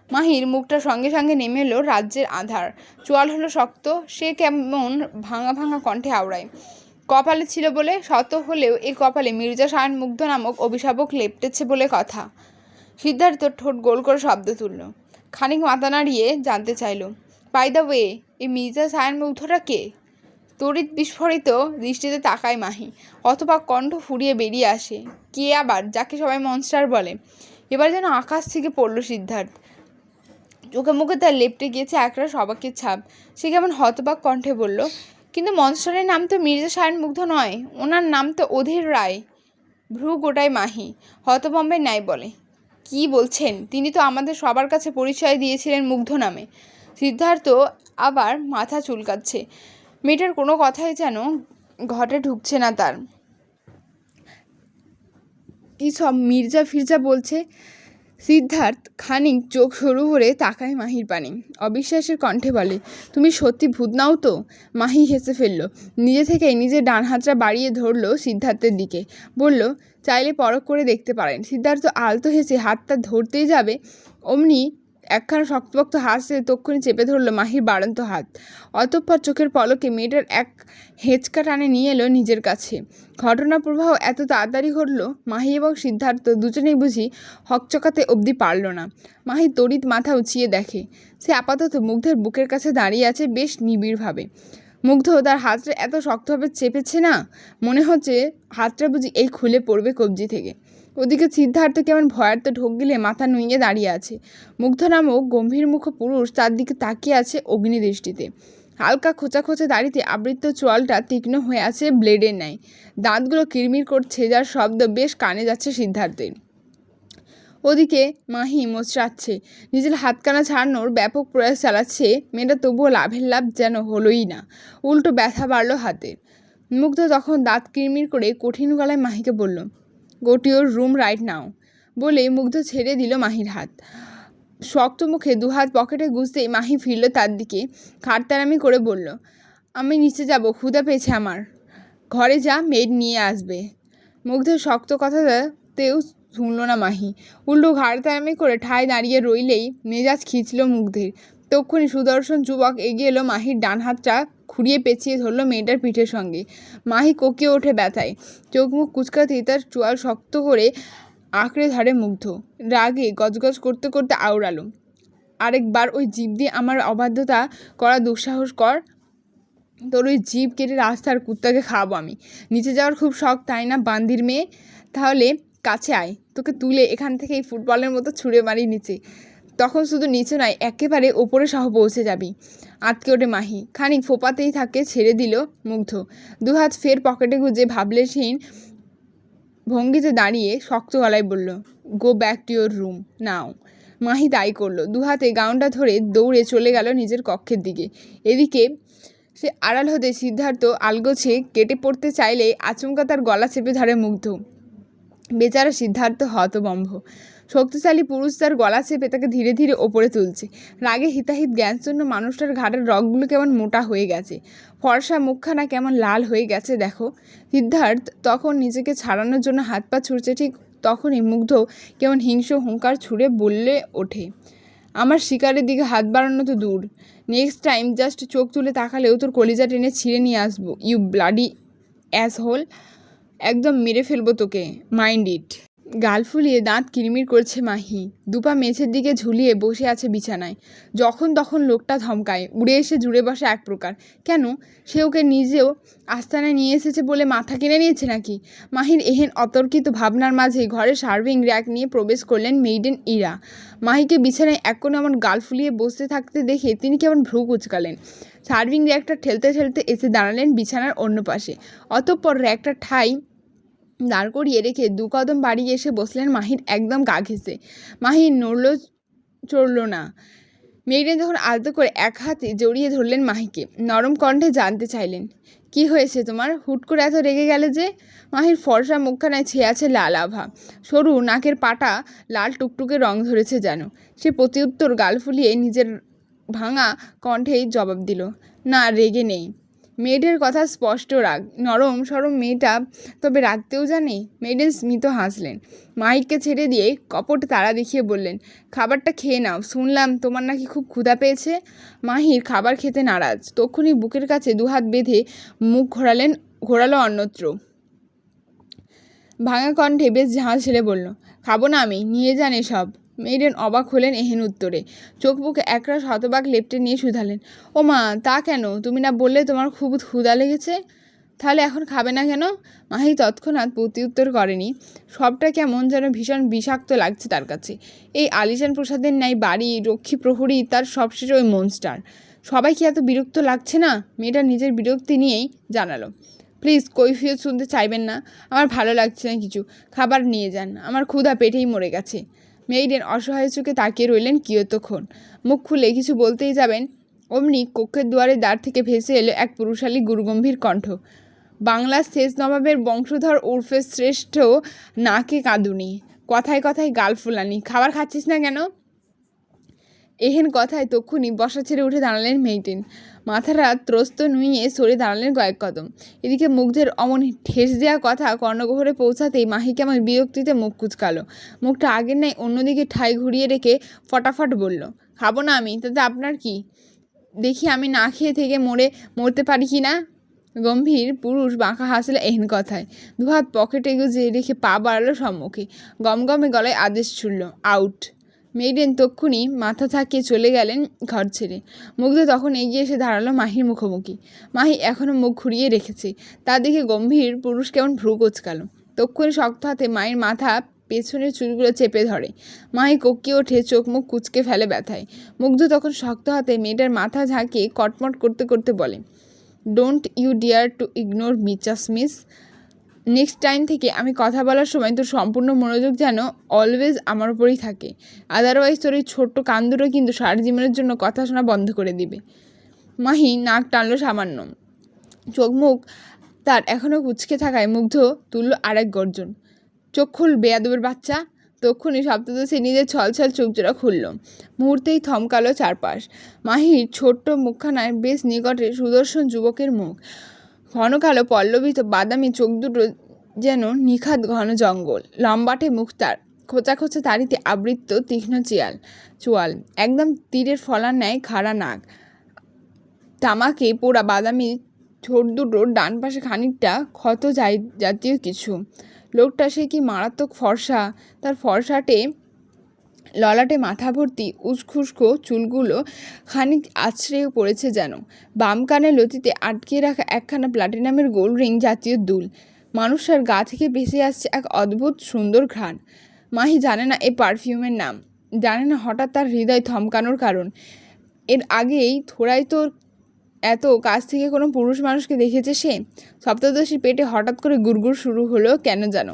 মাহির মুখটা সঙ্গে সঙ্গে নেমে এলো রাজ্যের আধার। চোয়াল হলো শক্ত। সে কেমন ভাঙা ভাঙা কণ্ঠে আওড়ায়, কপালে ছিল বলে। শত হলেও এই কপালে মির্জা সায়ন মুগ্ধ নামক অভিশাপক লেপটেছে বলে কথা। সিদ্ধার্থ ঠোঁট গোল করে শব্দ তুলল। খানিক মাথা নাড়িয়ে জানতে চাইল, বাই দ্য ওয়ে, এই মির্জা সায়ন মুগ্ধটা কে? তড়িৎ বিস্ফোরিত দৃষ্টিতে তাকায় মাহি। অথবা কণ্ঠ ফুরিয়ে বেরিয়ে আসে, কে আবার যাকে সবাই মনস্টার বলে? এবার যেন আকাশ থেকে পড়ল সিদ্ধার্থ। চোখে মুখে তার লেপটে গিয়েছে একরাশ অবাকের ছাপ। সে কেমন হতবাক কণ্ঠে বলল, কিন্তু মনস্টারের নাম তো মির্জা সায়ন মুগ্ধ নয়, ওনার নাম তো অধীর রায়। ভ্রু গোটায় মাহি, হতভম্বের ন্যায় বলে, কি বলছেন? তিনি তো আমাদের সবার কাছে পরিচয় দিয়েছিলেন মুগ্ধ নামে। সিদ্ধার্থ আবার মাথা চুলকাচ্ছে। মেয়েটার কোনো কথাই যেন ঘটে ঢুকছে না তার। কি সব মির্জা ফির্জা বলছে? সিদ্ধার্থ খানিক চোখ সরু করে তাকায় মাহির পানে। অবিশ্বাসের কণ্ঠে বলে, তুমি সত্যি ভূত নাও তো? মাহি হেসে ফেলল। নিজে থেকেই নিজের ডান হাতটা বাড়িয়ে ধরল সিদ্ধার্থের দিকে। বলল, চাইলে পরখ করে দেখতে পারেন। সিদ্ধার্থ আলতো হেসে হাতটা ধরতেই যাবে, অমনি একখানা শক্তপোক্ত হাসে তক্ষুনি চেপে ধরল মাহির বাড়ন্ত হাত। অতঃপর চোখের পলকে মেয়েটার এক হেঁচকা টানে নিয়ে এলো নিজের কাছে। ঘটনা প্রবাহ এত তাড়াতাড়ি ঘটল, মাহি এবং সিদ্ধার্থ দুজনেই বুঝি হকচকাতে অবধি পারল না। মাহি তড়িৎ মাথা উঁচিয়ে দেখে সে আপাতত মুগ্ধের বুকের কাছে দাঁড়িয়ে আছে বেশ নিবিড়ভাবে। মুগ্ধ তার হাতটা এত শক্তভাবে চেপেছে না, মনে হচ্ছে হাতটা বুঝি এই খুলে পড়বে কবজি থেকে। ওদিকে সিদ্ধার্থ কেমন ভয়ার্থ ঢোক গিলে মাথা নুইয়ে দাঁড়িয়ে আছে। মুগ্ধ নামক গম্ভীর মুখ পুরুষ তার দিকে তাকিয়ে আছে অগ্নিদৃষ্টিতে। হালকা খোঁচা খোঁচা দাড়িতে আবৃত চোয়ালটা তীক্ষ্ণ হয়ে আছে ব্লেডের ন্যায়। দাঁতগুলো কিরমির করছে, যার শব্দ বেশ কানে যাচ্ছে সিদ্ধার্থের। ওদিকে মাহি মোচড়াচ্ছে, নিজের হাতকানা ছাড়ানোর ব্যাপক প্রয়াস চালাচ্ছে মেয়েটা, তবুও লাভের লাভ যেন হলোই না, উল্টো ব্যথা বাড়ল হাতের। মুগ্ধ তখন দাঁত কিরমির করে কঠিন গলায় মাহিকে বলল, go to your room right now. বলেই মুগ্ধ ছেড়ে দিল মাহির হাত। শক্ত মুখে দুহাত পকেটে গুজতেই মাহি ফিরল তার দিকে, খাটতারামি করে বলল, আমি নিচে যাব, ক্ষুধা পেয়েছে আমার। ঘরে যা, মেড নিয়ে আসবে। মুগ্ধের শক্ত কথাতেও শুনল না মাহি, উল্টো ঘাড়তারামি করে ঠায় দাঁড়িয়ে রইলেই মেজাজ খিঁচল মুগ্ধের। তক্ষুনি সুদর্শন যুবক এগিয়ে এলো, মাহির ডান হাতটা খুঁড়িয়ে পেঁচিয়ে ধরল মেয়েটার পিঠের সঙ্গে। মাহি কোকিয়ে ওঠে ব্যথায়, চোখ মুখ কুচকাতেই তার চোয়াল শক্ত করে আঁকড়ে ধরে মুগ্ধ। রাগে গজগজ করতে করতে আওড়ালো, আরেকবার ওই জিভ দিয়ে আমার অবাধ্যতা করা দুঃসাহস কর, তোর ওই জিভ কেটে রাস্তার কুত্তাকে খাওয়াবো আমি। নিচে যাওয়ার খুব শখ তাই না বান্দির মেয়ে? তাহলে কাছে আয়, তোকে তুলে এখান থেকে এই ফুটবলের মতো ছুঁড়ে মারি নিচে। তখন শুধু নিচে নয়, একেবারে ওপরে সহ পৌঁছে যাবি। আটকে ওঠে মাহি, খানিক ফোপাতেই থাকে ছেড়ে দিল মুগ্ধ। দুহাত ফের পকেটে গুজে ভাবলেশহীন ভঙ্গিতে দাঁড়িয়ে শক্ত গলায় বলল, go back to your room now. Mahi তাই করলো, দুহাতে গাউনটা ধরে দৌড়ে চলে গেল নিজের কক্ষের দিকে। এদিকে সে আড়াল হতে সিদ্ধার্থ আলগোছে কেটে পড়তে চাইলে আচমকা তার গলা চেপে ধরে মুগ্ধ। বেচারা সিদ্ধার্থ হতবম্ব। শক্তিশালী পুরুষ তার গলা চেপে তাকে ধীরে ধীরে ওপরে তুলছে। রাগে হিতাহিত জ্ঞানশূন্য মানুষটার ঘাড়ের রগগুলো কেমন মোটা হয়ে গেছে, ফর্সা মুখখানা কেমন লাল হয়ে গেছে দেখো। সিদ্ধার্থ তখন নিজেকে ছাড়ানোর জন্য হাত পা ছুঁড়ছে, ঠিক তখনই মুগ্ধ কেমন হিংস্র হুঙ্কার ছুঁড়ে বললে ওঠে, আমার শিকারের দিকে হাত বাড়ানো তো দূর, নেক্সট টাইম জাস্ট চোখ তুলে তাকালেও তোর কলিজা টেনে ছিঁড়ে নিয়ে আসবো, ইউ ব্লাডি অ্যাসহোল। একদম মেরে ফেলবো তোকে, মাইন্ড ইট। গাল ফুলিয়ে দাঁত কিরমির করছে মাহি, দুপা মেঝের দিকে ঝুলিয়ে বসে আছে বিছানায়। যখন তখন লোকটা ধমকায়, উড়ে এসে জুড়ে বসে এক প্রকার। কেন, সে ওকে নিজেও আস্তানায় নিয়ে এসেছে বলে মাথা কিনে নিয়েছে নাকি? মাহির এহেন অতর্কিত ভাবনার মাঝে ঘরে সার্ভিং র্যাক নিয়ে প্রবেশ করলেন মেইডেন ইরা। মাহিকে বিছানায় এক কোণে এমন গাল ফুলিয়ে বসতে থাকতে দেখে তিনি কেমন ভ্রু কুচকালেন। সার্ভিং র্যাকটা ঠেলতে ঠেলতে এসে দাঁড়ালেন বিছানার অন্য পাশে। অতঃপর র্যাকটা ঠাই দাঁড় করিয়ে রেখে দু কদম বাড়িয়ে এসে বসলেন মাহির একদম গা ঘেঁষে। মাহি নড়ল চড়ল না। মেয়েটা যখন আলতো করে এক হাতে জড়িয়ে ধরলেন মাহিকে, নরম কণ্ঠে জানতে চাইলেন, কি হয়েছে তোমার, হুট করে এত রেগে গেলে যে? মাহির ফর্সা মুখখানায় ছেয়ে আছে লাল আভা, সরু নাকের পাটা লাল টুকটুকে রং ধরেছে যেন। সে প্রতিউত্তর গাল ফুলিয়ে নিজের ভাঙা কণ্ঠেই জবাব দিল, না রেগে নেই। মেয়েদের কথা স্পষ্ট রাগ, নরম সরম মেয়েটা তবে রাখতেও জানে। মেয়েডেন স্মিত হাসলেন, মাহিককে ছেড়ে দিয়ে কপট তাড়া দেখিয়ে বললেন, খাবারটা খেয়ে নাও, শুনলাম তোমার নাকি খুব ক্ষুধা পেয়েছে। মাহির খাবার খেতে নারাজ, তক্ষুনি বুকের কাছে দুহাত বেঁধে মুখ ঘোরালো অন্যত্র। ভাঙা কণ্ঠে বেশ ঝাঁঝ ছেড়ে বলল, খাবো না আমি, নিয়ে যান এসব। মেয়েডেন অবাক হলেন এহেন উত্তরে, চোখ মুখে একরাশ হতবাক লেপটে নিয়ে শুধালেন, ও মা, তা কেন? তুমি না বললে তোমার খুব ক্ষুধা লেগেছে? তাহলে এখন খাবে না কেন? মাহি তৎক্ষণাৎ প্রতিউত্তর করেনি। সবটা কেমন যেন ভীষণ বিষাক্ত লাগছে তার কাছে। এই আলিশান প্রসাদের ন্যায় বাড়ি, রক্ষী প্রহরী, তার সবশেষে ওই মনস্টার। সবাই কি এত বিরক্ত লাগছে না? মেয়েটা নিজের বিরক্তি নিয়েই জানালো, প্লিজ কৈফিয়ত শুনতে চাইবেন না, আমার ভালো লাগছে না কিছু, খাবার নিয়ে যান, আমার ক্ষুধা পেটেই মরে গেছে। মেইডেন অসহায় চোখে তাকিয়ে রইলেন কিয়তক্ষণ। মুখ খুলে কিছু বলতেই যাবেন, অমনি কক্ষের দুয়ারে দ্বার থেকে ভেসে এলো এক পুরুষালী গুরুগম্ভীর কণ্ঠ, বাংলার শেষ নবাবের বংশধর উর্ফে শ্রেষ্ঠ নাকে কাঁদুনি, কথায় কথায় গাল ফুলানি, খাবার খাচ্ছিস না কেন? এহেন কথায় তক্ষুনি বসা ছেড়ে উঠে দাঁড়ালেন মেইডেন। মাথাটা ত্রস্ত নুইয়ে সরে দাঁড়ালেন কয়েক কদম। এদিকে মুগ্ধের অমন ঠেস দেওয়া কথা কর্ণগহ্বরে পৌঁছাতেই মাহি কেমন বিরক্তিতে মুখ কুঁচকালো। মুখটা আগের ন্যায় অন্যদিকে ঠাই ঘুরিয়ে রেখে ফটাফট বলল, খাবো না আমি, তাতে আপনার কি? দেখি আমি না খেয়ে থেকে মরতে পারি কি না। গম্ভীর পুরুষ বাঁকা হাসলে এহেন কথায়। দুহাত পকেটে গুজে রেখে পা বাড়ালো সম্মুখে। গমগমে গলায় আদেশ ছুড়ল, আউট। মেইডেন তক্ষুনি মাথা ঝাঁকিয়ে চলে গেলেন ঘর ছেড়ে। মুগ্ধ তখন এগিয়ে এসে দাঁড়ালো মাহির মুখোমুখি। মাহি এখনও মুখ ঘুরিয়ে রেখেছে। তা দেখে গম্ভীর পুরুষ কেমন ভ্রু কোচকালো। তক্ষুনি শক্ত হাতে মায়ের মাথা পেছনের চুলগুলো চেপে ধরে। মাহি কোকিয়ে ওঠে, চোখ মুখ কুচকে ফেলে ব্যথায়। মুগ্ধ তখন শক্ত হাতে মেয়েটার মাথা ঝাঁকিয়ে কটমট করতে করতে বলে, don't you dare to ignore me চাসমিস। নেক্সট টাইম থেকে আমি কথা বলার সময় তোর সম্পূর্ণ মনোযোগ যেন অলওয়েজ আমার উপরেই থাকে। আদারওয়াইজ তোর এই ছোট্ট কান দুটো কিন্তু সারা জীবনের জন্য কথা শোনা বন্ধ করে দিবে। মাহি নাক টানলো সামান্য। চোখ মুখ তার এখনও কুচকে থাকায় মুগ্ধ তুলল আরেক গর্জন, চোখ খুল বেয়াদবের বাচ্চা। তক্ষুনি সপ্তদশী নিজের ছলছল চোখজোড়া খুলল। মুহূর্তেই থমকালো চারপাশ। মাহির ছোট্ট মুখখানায় বেশ নিকটে সুদর্শন যুবকের মুখ। ঘন কালো পল্লবিত বাদামি চোখ দুটো যেন নিখাত ঘন জঙ্গল। লম্বাটে মুখ তার, খোঁচা খোঁচা তারিতে আবৃত তীক্ষ্ণ চোয়াল, একদম তীরের ফলার ন্যায় খাড়া নাক, তামাকে পোড়া বাদামি ঠোঁট দুটোর ডান পাশে খানিকটা ক্ষত জাতীয় কিছু। লোকটা সে কি মারাত্মক ফর্সা। তার ফর্সাটে ললাটে মাথা ভর্তি উস্খুস্কো চুলগুলো খানিক আছড়েও পড়েছে যেন। বাম কানের লতিতে আটকে রাখা একখানা প্লাটিনামের গোল রিং জাতীয় দুল। মানুষটার গা থেকে ভেসে আসছে এক অদ্ভুত সুন্দর ঘ্রাণ। মাহি জানে না এই পারফিউমের নাম, জানে না হঠাৎ তার হৃদয় থমকানোর কারণ। এর আগেই থোড়াই তোর এত কাছ থেকে কোনো পুরুষ মানুষকে দেখেছে সে। সপ্তদশী পেটে হঠাৎ করে গুড়গুড় শুরু হলো কেন যেন।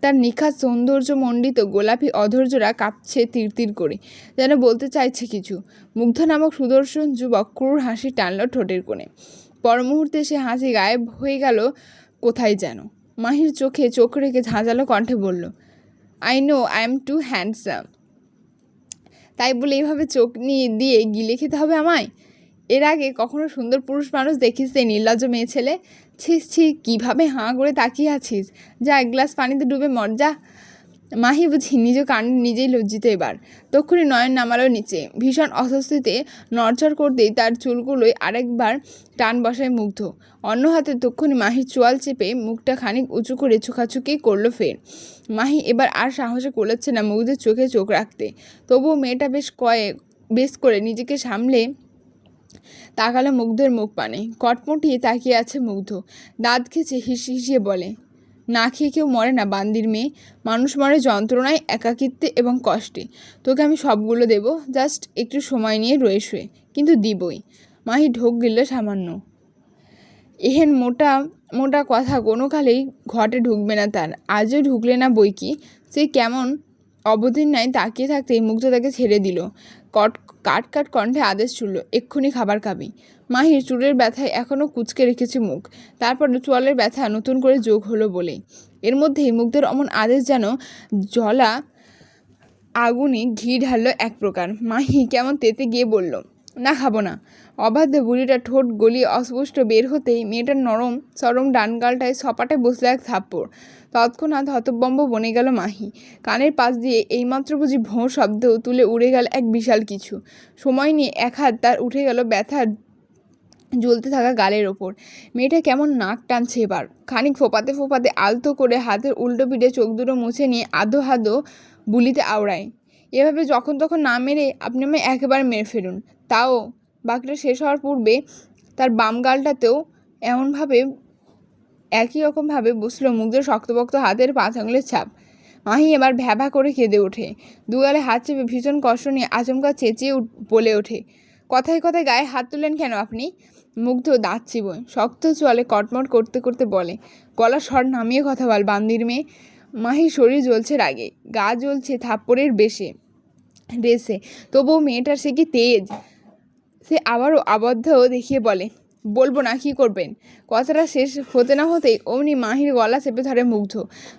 তার নিখাত সৌন্দর্যমণ্ডিত গোলাপি অধৈর্যরা কাঁপছে তিরতির করে, যেন বলতে চাইছে কিছু। মুগ্ধ নামক সুদর্শন যুবক ক্রূর হাসি টানল ঠোঁটের কোণে। পর মুহূর্তে সে হাসি গায়েব হয়ে গেল কোথায় যেন। মাহির চোখে চোখ রেখে ঝাঁঝালো কণ্ঠে বলল, I know I am too handsome. তাই বলে এইভাবে চোখ দিয়ে গিলে খেতে হবে আমায়? এর আগে কখনো সুন্দর পুরুষ মানুষ দেখিস এই নির্লজ্জ মেয়ে ছেলে? ছিস ছি, কীভাবে হাঁ করে তাকিয়ে আছিস? যা এক গ্লাস পানিতে ডুবে মর যা। মাহি বুঝি নিজ কাণ্ডে নিজেই লজ্জিত এবার। তক্ষুনি নয়ন নামালো নিচে। ভীষণ অস্বস্তিতে নড়চড় করতেই তার চুলগুলোই আরেকবার টান বসায় মুগ্ধ। অন্য হাতে তক্ষুনি মাহির চোয়াল চেপে মুখটা খানিক উঁচু করে চোখাচুকি করলো ফের। মাহি এবার আর সাহসে কোলাচ্ছে না মুগ্ধের চোখে চোখ রাখতে। তবুও মেয়েটা বেশ করে নিজেকে সামলে তাকালো মুগ্ধের মুখ পানে। কটমটিয়ে তাকিয়ে আছে মুগ্ধ। দাঁত খেঁচে হিসিয়ে বলে, না খেয়ে কেউ মরে না বান্দির মেয়ে। মানুষ মরে যন্ত্রণায়, একাকিত্বে এবং কষ্টে। তোকে আমি সবগুলো দেব, জাস্ট একটু সময় নিয়ে রয়ে শুয়ে, কিন্তু দিবই। মাহি ঢোক গিলল সামান্য। এহেন মোটা মোটা কথা কোনো কালেই ঘটে ঢুকবে না তার। আজও ঢুকলে না বই কি। সে কেমন অবধির ন্যায় তাকিয়ে থাকতেই মুগ্ধ তাকে ছেড়ে দিল। কাট কণ্ঠে আদেশ ছুড়ল, এক্ষুনি খাবার খাবি। মাহির চুলের ব্যথায় এখনও কুঁচকে রেখেছে মুখ। তারপর চোয়ালের ব্যথা নতুন করে যোগ হলো বলেই। এর মধ্যেই মুগ্ধের অমন আদেশ যেন জ্বলা আগুনে ঘি ঢাললো এক প্রকার। মাহি কেমন তেতে গিয়ে বলল, না খাবো না। অবাধ্য বুড়িটা ঠোঁট গলিয়ে অস্পষ্ট বের হতেই মেয়েটার নরম সরম ডানগালটায় সপাটে বসলো এক থাপ্পড়। তৎক্ষণাৎ হতবম্ব বনে গেল মাহি। কানের পাশ দিয়ে এইমাত্র বুঝি ভোঁ শব্দ তুলে উড়ে গেল এক বিশাল কিছু। সময় নিয়ে এক হাত তার উঠে গেল ব্যথার জ্বলতে থাকা গালের ওপর। মেয়েটা কেমন নাক টানছে এবার। খানিক ফোপাতে ফোপাতে আলতো করে হাতের উল্টো পিঠে চোখ দুটো মুছে নিয়ে আধো হাদো বুলিতে আওড়ায়, এভাবে যখন তখন না মেরে আপনি আমায় একেবারে মেরে ফেলুন। তাও বাকিটা শেষ হওয়ার পূর্বে তার বাম গালটাতেও এমনভাবে একই রকমভাবে বসলো মুগ্ধের শক্তপোক্ত হাতের 5 আঙুলের ছাপ। মাহি এবার ভ্যাভা করে কেঁদে ওঠে। দুগালে হাত চেপে ভীষণ কষ্ট নিয়ে আচমকা চেঁচিয়ে বলে ওঠে, কথায় কথায় গায়ে হাত তুলেন কেন আপনি? মুগ্ধ দাঁত চিবোয় শক্ত চোয়ালে কটমট করতে করতে বলে, গলা স্বর নামিয়ে কথা বল বান্দির মেয়ে। মাহির শরীর জ্বলছে রাগে, গা জ্বলছে থাপ্পড়ের রেসে। তবুও মেয়েটার সে কি তেজ। সে আবারও আবদ্ধ দেখিয়ে বলে, বলবো না, কি করবেন? কথাটা শেষ হতে না হতেই অমনি মাহির গলা চেপে ধরে মুগ্ধ।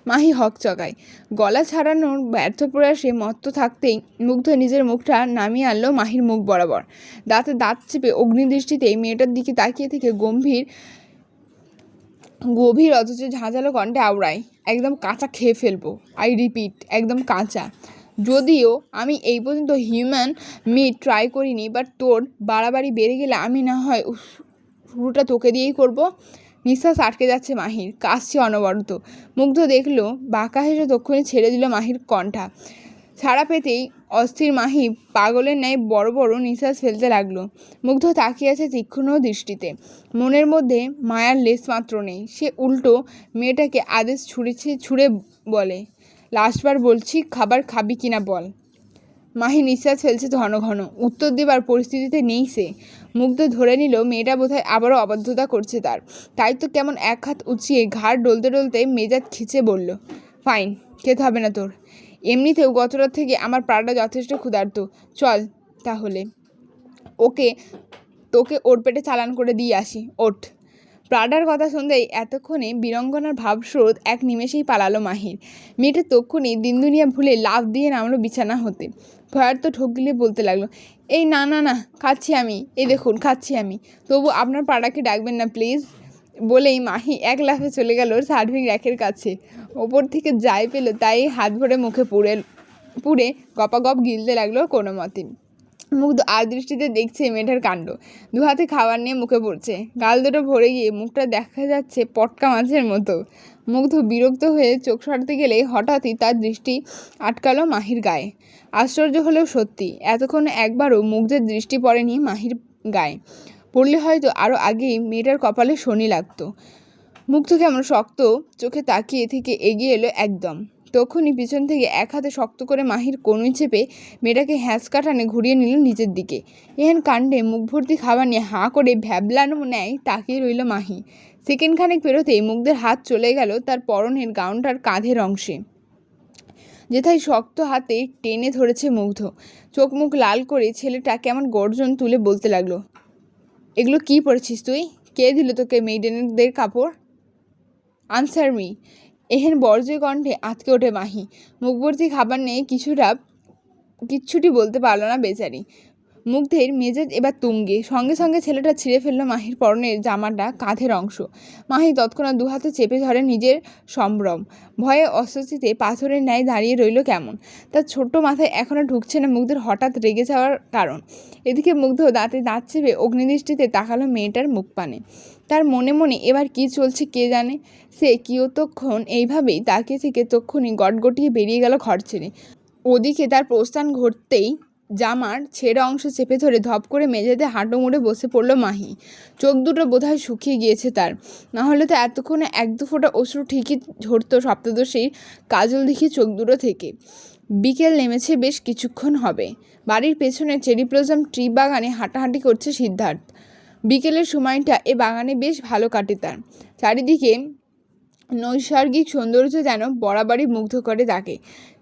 মাহি হকচকায়। গলা ছাড়ানোর ব্যর্থ প্রয়াসে মত্ত থাকতেই মুগ্ধ নিজের মুখটা নামিয়ে আনলো মাহির মুখ বরাবর। দাঁতে দাঁত চেপে অগ্নিদৃষ্টিতেই মেয়েটার দিকে তাকিয়ে থেকে গভীর অথচ ঝাঁঝালো কণ্ঠে আওড়ায়, একদম কাঁচা খেয়ে ফেলবো। আই রিপিট, একদম কাঁচা। যদিও আমি এই পর্যন্ত হিউম্যান মিট ট্রাই করিনি, বাট তোর বাড়াবাড়ি বেড়ে গেলে আমি না হয় শুরুটা তোকে দিয়েই করব। নিঃশ্বাস আটকে যাচ্ছে মাহির, কাশছে অনবরত। মুগ্ধ দেখলো, বাঁকা হেসে তক্ষুনি ছেড়ে দিল মাহির কণ্ঠা। ছাড়া পেতেই অস্থির মাহি পাগলের ন্যায় বড় বড় নিঃশ্বাস ফেলতে লাগলো। মুগ্ধ তাকিয়ে আছে তীক্ষ্ণ দৃষ্টিতে। মনের মধ্যে মায়ার লেশ মাত্র নেই। সে উল্টো মেয়েটাকে আদেশ ছুঁড়ে বলে, লাস্টবার বলছি, খাবার খাবি কিনা বল। মাহি নিঃশ্বাস ফেলছে ঘন ঘন। উত্তর দেবার পরিস্থিতিতে নেই সে। মুগ্ধ ধরে নিল মেয়েটা বোধহয় আবারও অবাধ্যতা করছে তার। তাই তো কেমন এক হাত উঁচিয়ে ঘাড় ডলতে ডলতে মেজাজ খিচে বলল, ফাইন, খেতে হবে না তোর। এমনিতেও গত রাত থেকে আমার প্রাণটা যথেষ্ট ক্ষুধার্ত। চল তাহলে তোকে ওর পেটে চালান করে দিয়ে আসি, ওঠ। প্রাডার কথা শুনতেই এতক্ষণে বীরঙ্গনার ভাবস্রোত এক নিমেষেই পালালো মাহির। মেয়েটা তক্ষুনি দিনদুনিয়া ভুলে লাফ দিয়ে নামলো বিছানা হতে। ভয়ার্ত ঠোক গিলে বলতে লাগলো, এই না না না, খাচ্ছি আমি, এই দেখুন খাচ্ছি আমি, তবু আপনার পাড়াকে ডাকবেন না প্লিজ। বলেই মাহি এক লাফে চলে গেল সার্ভিং র্যাকের কাছে। ওপর থেকে যাই পেল তাই হাত ভরে মুখে পুড়ে গপাগপ গিলতে লাগলো কোনো মতে। মুগ্ধ আর দৃষ্টিতে দেখছে মেয়েটার কাণ্ড। দু হাতে খাবার নিয়ে মুখে পড়ছে। গাল দুটো ভরে গিয়ে মুখটা দেখা যাচ্ছে পটকা মাছের মতো। মুগ্ধ বিরক্ত হয়ে চোখ সরাতে গেলে হঠাৎই তার দৃষ্টি আটকালো মাহির গায়ে। আশ্চর্য হলেও সত্যি, এতক্ষণ একবারও মুগ্ধের দৃষ্টি পড়েনি মাহির গায়ে। পড়লে হয়তো আরও আগেই মেয়েটার কপালে শনি লাগতো। মুগ্ধ কেমন শক্ত চোখে তাকিয়ে থেকে এগিয়ে এলো একদম। তখনই পিছন থেকে এক হাতে শক্ত করে মাহির কনুই চেপে মেয়েটাকে হ্যাঁচকা টানে ঘুরিয়ে নিল নিচের দিকে। এহেন কাণ্ডে মুখ ভর্তি খাবার নিয়ে হাঁ করে ভ্যাবলানো ন্যায় তাকিয়ে রইল মাহি। সেকেন্ড খানেক পেরোতেই মুগ্ধের হাত চলে গেল তার পরনের গাউনটার কাঁধের অংশে, যেথায় শক্ত হাতে টেনে ধরেছে মুগ্ধ। চোখ মুখ লাল করে ছেলেটা কেমন গর্জন তুলে বলতে লাগলো, এগুলো কি পরেছিস তুই? কে দিল তোকে মেইডেনদের কাপড়? Answer me. এহেন বর্জ্য কণ্ঠে আঁতকে ওঠে মাহি। মুখভর্তি খাবার নিয়ে কিচ্ছুটি বলতে পারল না বেচারি। মুগ্ধের মেজাজ এবার তুঙ্গে। সঙ্গে সঙ্গে ছেলেটা ছিঁড়ে ফেললো মাহির পরনের জামাটা কাঁধের অংশ। মাহি তৎক্ষণাৎ দু হাতে চেপে ধরে নিজের সম্ভ্রম। ভয়ে অস্বস্তিতে পাথরের ন্যায় দাঁড়িয়ে রইল কেমন। তার ছোট্ট মাথায় এখনও ঢুকছে না মুগ্ধের হঠাৎ রেগে যাওয়ার কারণ। এদিকে মুগ্ধ দাঁতে দাঁত চেপে অগ্নিদৃষ্টিতে তাকালো মেয়েটার মুখ পানে। তার মনে মনে এবার কি চলছে কে জানে। সে কিয়তক্ষণ এইভাবেই তাকিয়ে থেকে তক্ষুনি গটগটিয়ে বেরিয়ে গেল ঘর ছেড়ে। ওদিকে তার প্রস্থান ঘটতেই জামার ছেঁড়া অংশ চেপে ধরে ধপ করে মেঝেতে হাঁটু মুড়ে বসে পড়ল মাহি। চোখ দুটো বোধহয় শুকিয়ে গিয়েছে তার। না হলে তো এতক্ষণে এক দু ফোঁটা অশ্রু ঠিকই ঝরত সপ্তদশীর কাজল দেখি চোখ দুটো থেকে। বিকেল নেমেছে, বেশ কিছুক্ষণ হবে। বাড়ির পেছনে চেরি ব্লসম ট্রি বাগানে হাঁটাহাঁটি করছে সিদ্ধার্থ। বিকেলের সময়টা এ বাগানে বেশ ভালো কাটে তার। চারিদিকে নৈসর্গিক সৌন্দর্য যেন বরাবরই মুগ্ধ করে তাকে।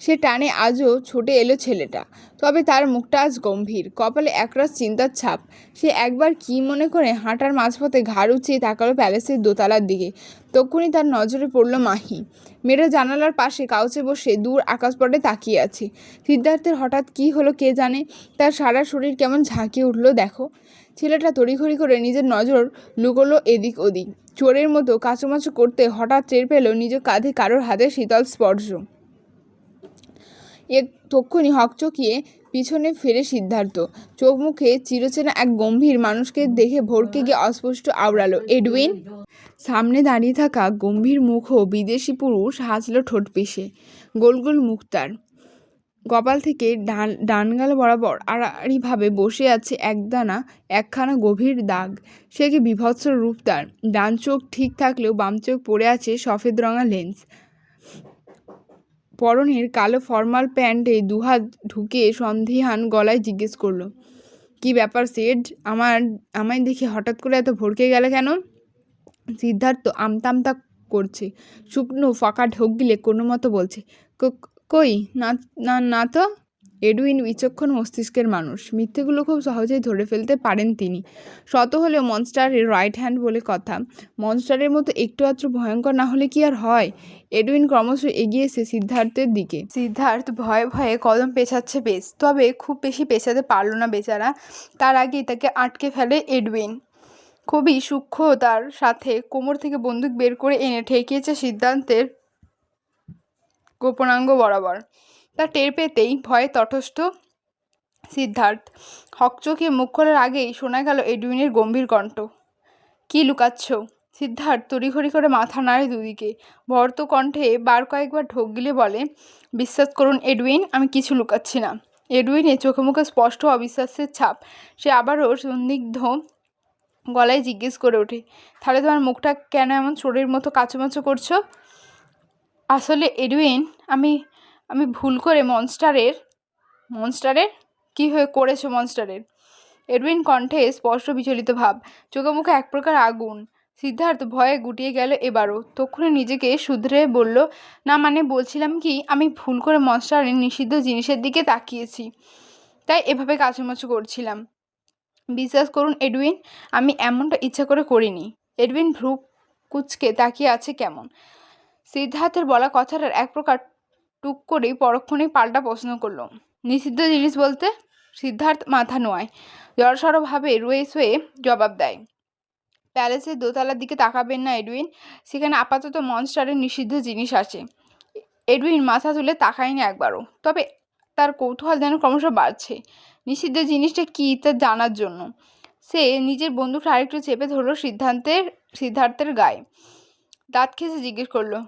সে টানে আজও ছুটে এলো ছেলেটা। তবে তার মুখটা আজ গম্ভীর, কপালে একরাশ চিন্তার ছাপ। সে একবার কি মনে করে হাঁটার মাঝপথে ঘাড় উঁচিয়ে তাকালো প্যালেসের দোতলার দিকে। তক্ষুনি তার নজরে পড়ল মাহি। মেয়েটা জানালার পাশে কাউচে বসে দূর আকাশপটে তাকিয়ে আছে। সিদ্ধার্থের হঠাৎ কি হলো কে জানে, তার সারা শরীর কেমন ঝাঁকিয়ে উঠল দেখো। ছেলেটা তড়িঘড়ি করে নিজের নজর লুকোলো এদিক ওদিক। চোরের মতো কাচুমাচু করতে হঠাৎ টের পেল নিজ কাঁধে কারোর হাতে শীতল স্পর্শ। তক্ষুনি হকচকিয়ে পিছনে ফেরে সিদ্ধার্থ। চোখ মুখে চিরচেনা এক গম্ভীর মানুষকে দেখে ভড়কে গিয়ে অস্পষ্ট আওড়ালো, এডউইন। সামনে দাঁড়িয়ে থাকা গম্ভীর মুখও বিদেশি পুরুষ হাসল ঠোঁট পিষে। গোল গোল মুখ তার। কপাল থেকে ডানগাল বরাবর আড়াআড়িভাবে বসে আছে একখানা গভীর দাগ। সে কি বিভৎস রূপ তার। ডান চোখ ঠিক থাকলেও বাম চোখ পড়ে আছে সফেদ রঙা লেন্স। পরনের কালো ফর্মাল প্যান্টে দুহাত ঢুকিয়ে সন্দিহান গলায় জিজ্ঞেস করলো, কি ব্যাপার সেড, আমায় দেখে হঠাৎ করে এত ভড়কে গেলে কেন? সিদ্ধার্থ আমতা করছে। শুকনো ফাঁকা ঢোক গিলে কোনো মতো বলছে, কই না না তো। এডুইন বিচক্ষণ মস্তিষ্কের মানুষ, মিথ্যেগুলো খুব সহজেই ধরে ফেলতে পারেন তিনি। শত হলেও মনস্টারের রাইট হ্যান্ড বলে কথা, মনস্টারের মতো একটু আধটু ভয়ঙ্কর না হলে কি আর হয়। এডুইন ক্রমশ এগিয়েছে সিদ্ধার্থের দিকে। সিদ্ধার্থ ভয়ে ভয়ে কদম পেছাচ্ছে বেশ, তবে খুব বেশি পেছাতে পারল না বেচারা। তার আগেই তাকে আটকে ফেলে এডুইন। খুবই সূক্ষ্মতার সাথে কোমর থেকে বন্দুক বের করে এনে ঠেকিয়েছে সিদ্ধান্তের গোপনাঙ্গ বরাবর। তা টের পেতেই ভয়ে তটস্থ সিদ্ধার্থ হকচকিয়ে মুখ খোলার আগেই শোনা গেল এডুইনের গম্ভীর কণ্ঠ। কি লুকাচ্ছ? সিদ্ধার্থ তড়িঘড়ি করে মাথা নাড়ে দুদিকে, ভর্ত কণ্ঠে বার কয়েকবার ঢোক গিলে বলে, বিশ্বাস করুন এডুইন, আমি কিছু লুকাচ্ছি না। এডুইনের চোখে মুখে স্পষ্ট অবিশ্বাসের ছাপ। সে আবারও সন্দিগ্ধ গলায় জিজ্ঞেস করে ওঠে, তাহলে তোমার মুখটা কেন এমন চোরের মতো কাচুমাচু করছো? আসলে এডুইন, আমি আমি ভুল করে মনস্টারের কী হয়ে করেছো মনস্টারের? এডুইন কণ্ঠে স্পষ্ট বিচলিত ভাব, চোখে মুখে এক প্রকার আগুন। সিদ্ধার্থ ভয়ে গুটিয়ে গেল এবারও। তক্ষুনি নিজেকে শুধরে বলল, না মানে বলছিলাম কি, আমি ভুল করে মনস্টারের নিষিদ্ধ জিনিসের দিকে তাকিয়েছি, তাই এভাবে কাচুমাচু করছিলাম। বিশ্বাস করুন এডুইন, আমি এমনটা ইচ্ছা করে করিনি। এডুইন ভ্রু কুচকে তাকিয়ে আছে কেমন। সিদ্ধার্থের বলা কথাটার এক প্রকার টুক করেই পরক্ষণেই পাল্টা প্রশ্ন করল, নিষিদ্ধ জিনিস বলতে? সিদ্ধার্থ মাথা নোয়ায়, জড়সড়ভাবে রুয়ে শুয়ে জবাব দেয়, প্যালেসের দোতলার দিকে তাকাবেন না এডুইন, সেখানে আপাতত মনস্টারের নিষিদ্ধ জিনিস আছে। এডুইন মাথা তুলে তাকায়নি একবারও, তবে তার কৌতূহল যেন ক্রমশ বাড়ছে নিষিদ্ধ জিনিসটা কী তা জানার জন্য। সে নিজের বন্দুকটা আরেকটু চেপে ধরল সিদ্ধার্থের গায়ে, দাঁত খেসে জিজ্ঞেস করলো,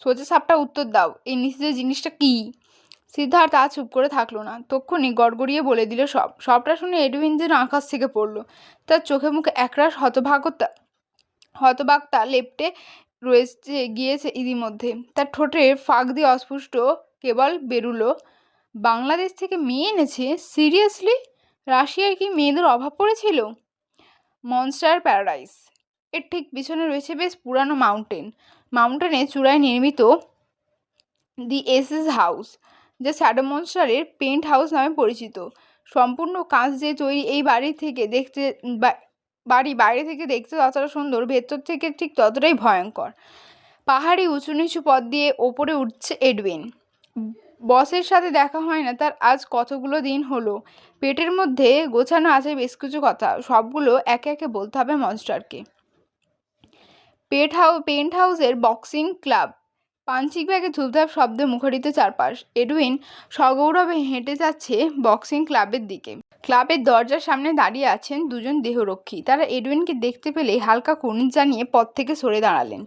সোজা সাপটা উত্তর দাও, এই নিষিদ্ধ জিনিসটা কী? সিদ্ধার্থ আজ চুপ করে থাকলো না, তক্ষুনি গড়গড়িয়ে বলে দিল সবটা শুনে এডুইন যেন আকাশ থেকে পড়লো। তার চোখে মুখে একরাশ হতবাকতা লেপ্টে গিয়েছে ইতিমধ্যে। তার ঠোঁটের ফাঁক দিয়ে অস্পষ্ট কেবল বেরুলো, বাংলাদেশ থেকে মেয়ে এনেছে? সিরিয়াসলি? রাশিয়ায় কি মেয়েদের অভাব পড়েছিল? মনস্টার প্যারাডাইস এর ঠিক পিছনে রয়েছে বেশ পুরানো মাউন্টেনের চূড়ায় নির্মিত দি এসেস হাউস, যা শ্যাডো মনস্টারের পেন্ট হাউস নামে পরিচিত। সম্পূর্ণ কাঁচ দিয়ে তৈরি এই বাইরে থেকে দেখতে যতটা সুন্দর, ভেতর থেকে ঠিক ততটাই ভয়ঙ্কর। পাহাড়ি উঁচু নিচু পথ দিয়ে ওপরে উঠছে এডুইন। বসের সাথে দেখা হয় না তার আজ কতগুলো দিন হলো। পেটের মধ্যে গোছানো আছে বেশ কিছু কথা, সবগুলো একে একে বলতে হবে মনস্টারকে। পেন্ট হাউসের বক্সিং ক্লাব, পাঞ্চিং ব্যাগে ধূপধাপ শব্দে মুখরিত চারপাশ। এডুইন সগৌরবে হেঁটে যাচ্ছে বক্সিং ক্লাবের দিকে। ক্লাবের দরজার সামনে দাঁড়িয়ে আছেন দুজন দেহরক্ষী। তারা এডুইনকে দেখতে পেলেই হালকা কুর্নিশ জানিয়ে পথ থেকে সরে দাঁড়ালেন।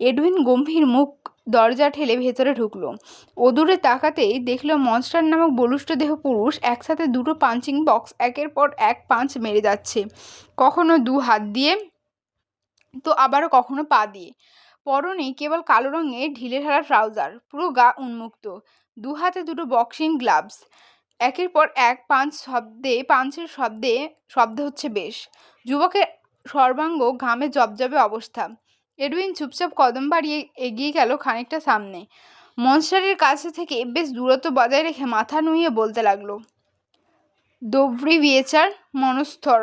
এডুইন গম্ভীর মুখ দরজা ঠেলে ভেতরে ঢুকলো। অদূরে তাকাতেই দেখলো মনস্টার নামক বলিষ্ঠ দেহ পুরুষ একসাথে দুটো পাঞ্চিং বক্স একের পর এক পাঞ্চ মেরে যাচ্ছে, কখনো দু হাত দিয়ে তো আবারও কখনো পা দিয়ে। পরনে কেবল কালো রঙের ঢিলেঢালা ট্রাউজার, পুরো গা উন্মুক্ত, দু হাতে দুটো বক্সিং গ্লাভস। একের পর এক পাঞ্চের শব্দ হচ্ছে বেশ। যুবকের সর্বাঙ্গ ঘামে জবজবে অবস্থা। এডুইন চুপচাপ কদম বাড়িয়ে এগিয়ে গেল খানিকটা সামনে। মনস্টারের কাছে থেকে বেশ দূরত্ব বজায় রেখে মাথা নুইয়ে বলতে লাগলো, দোভরি ভিয়েচার মনস্থর,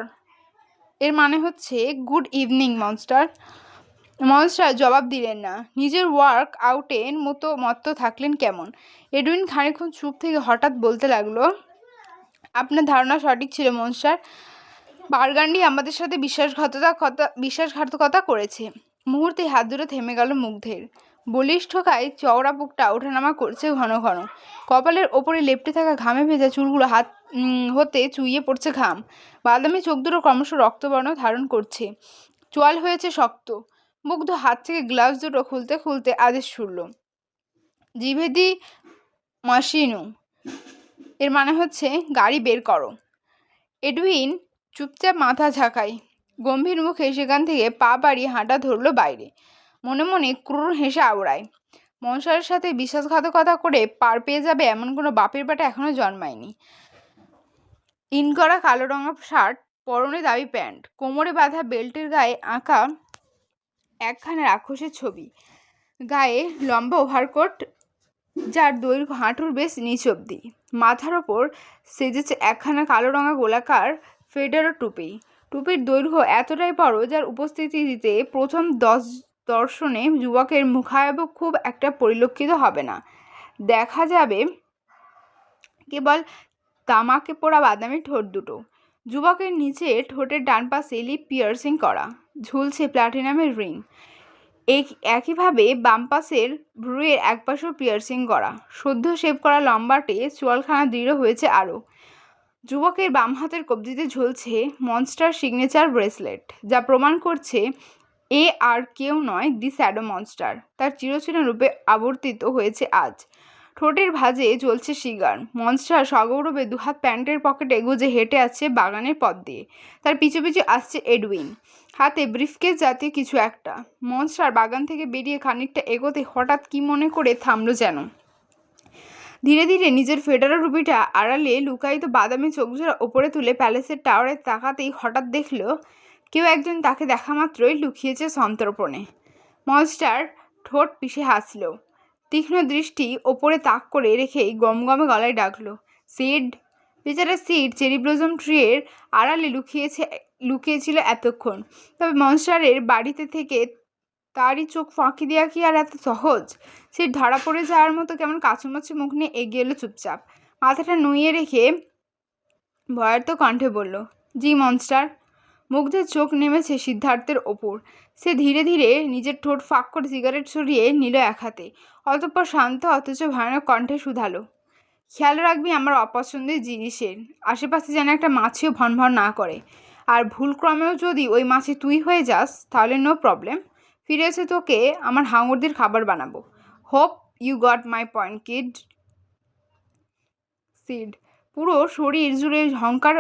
এর মানে হচ্ছে গুড ইভিনিং মনস্টার। মনস্টার জবাব দিলেন না, নিজের ওয়ার্ক আউটের মতো মত্ত থাকলেন কেমন। এডুইন খানিকক্ষণ চুপ থেকে হঠাৎ বলতে লাগলো, আপনার ধারণা সঠিক ছিল মনস্টার, বার্গান্ডি আমাদের সাথে বিশ্বাসঘাতকতা করেছে। মুহূর্তে হাত দুটো থেমে গেল মুগ্ধের। বলিষ্ঠকায় চওড়া বুকটা ওঠানামা করছে ঘন ঘন। কপালের ওপরে লেপ্টে থাকা ঘামে ভেজা চুলগুলো হাত হতে চুইয়ে পড়ছে ঘাম। বাদামি চোখ দুটো ক্রমশ রক্তবর্ণ ধারণ করছে, চোয়াল হয়েছে শক্ত। মুগ্ধ হাত থেকে গ্লাভস দুটো খুলতে খুলতে আদেশ ছুড়ল, জিভেদি মাসিনু, এর মানে হচ্ছে গাড়ি বের করো। এডুইন চুপচাপ মাথা ঝাঁকায়, গম্ভীর মুখে সেখান থেকে পা বাড়িয়ে হাঁটা ধরল বাইরে। মনে মনে ক্রুর হেসে আওড়ায়, মনস্টারের সাথে বিশ্বাসঘাতকতা করে পার পেয়ে যাবে এমন কোনো বাপের বেটা এখনো জন্মায়নি। ইন করা কালো রঙা শার্ট, পরনে দাবি প্যান্ট, কোমরে বাঁধা বেল্টের গায়ে আঁকা একখানা রাক্ষসের ছবি, গায়ে লম্বা ওভারকোট, যার দৈর্ঘ্য হাঁটুর বেশ নিচ অব্দি। মাথার ওপর সেজেছে একখানা কালো রঙা গোলাকার ফেডারো টুপি। টুপির দৈর্ঘ্য এতটাই বড় যার উপস্থিতিতে প্রথম দর্শনে যুবকের মুখায়ব খুব একটা পরিলক্ষিত হবে না। দেখা যাবে কেবল তামাকে পোড়া বাদামি ঠোঁট দুটো। যুবকের নিচে ঠোঁটের ডান পাশে লিপ পিয়ার্সিং করা, ঝুলছে প্লাটিনামের রিং। একইভাবে বাম পাশের ভ্রুয়ের একপাশেও পিয়ার্সিং করা। সদ্য শেভ করা লম্বাটে চোয়ালখানা দৃঢ় হয়েছে আরও। যুবকের বাম হাতের কবজিতে ঝুলছে মনস্টার সিগনেচার ব্রেসলেট, যা প্রমাণ করছে এ আর কেউ নয়, দি শ্যাডো মনস্টার তার চিরচেনা রূপে আবর্তিত হয়েছে আজ। ঠোঁটের ভাঁজে জ্বলছে সিগার। মনস্টার সগৌরবে দুহাত প্যান্টের পকেটে গুজে হেঁটে আসছে বাগানের পথ দিয়ে। তার পিছু পিছু আসছে এডউইন, হাতে ব্রিফকেস জাতীয় কিছু একটা। মনস্টার বাগান থেকে বেরিয়ে খানিকটা এগোতে হঠাৎ কি মনে করে থামলো যেন। ধীরে ধীরে নিজের ফেডারো টুপিটা আড়ালে লুকায়িত বাদামি চোখজোড়া ওপরে তুলে প্যালেসের টাওয়ারে তাকাতেই হঠাৎ দেখল কেউ একজন তাকে দেখা মাত্রই লুকিয়েছে সন্তর্পণে। মনস্টার ঠোঁট পিষে হাসল, তীক্ষ্ণ দৃষ্টি ওপরে তাক করে রেখেই গমগমে গলায় ডাকলো, সিড। বেচারা সিড চেরি ব্লসম ট্রিয়ের আড়ালে লুকিয়েছিল এতক্ষণ। তবে মনস্টারের বাড়িতে থেকে তারই চোখ ফাঁকি দেওয়া কি আর এত সহজ? সে ধরা পড়ে যাওয়ার মতো কেমন কাচুমাচু মুখ নিয়ে এগিয়ে এলো চুপচাপ, মাথাটা নুইয়ে রেখে ভয়ার্ত কণ্ঠে বলল, জি মনস্টার। মুগ্ধের চোখ নেমেছে সিদ্ধার্থের ওপর। সে ধীরে ধীরে নিজের ঠোঁট ফাঁক করে সিগারেট সরিয়ে নিল এক হাতে। অতঃপর শান্ত অথচ ভয়ানক কণ্ঠে শুধালো, খেয়াল রাখবি আমার অপছন্দের জিনিসের আশেপাশে যেন একটা মাছিও ভনভন না করে। আর ভুলক্রমেও যদি ওই মাছি তুই হয়ে যাস তাহলে নো প্রবলেম, ফিরে এসে তোকে আমার হাঙরদের খাবার বানাবো। Hope you got my point kid. সিড। পুরো শরীর জুড়ে ঝংকার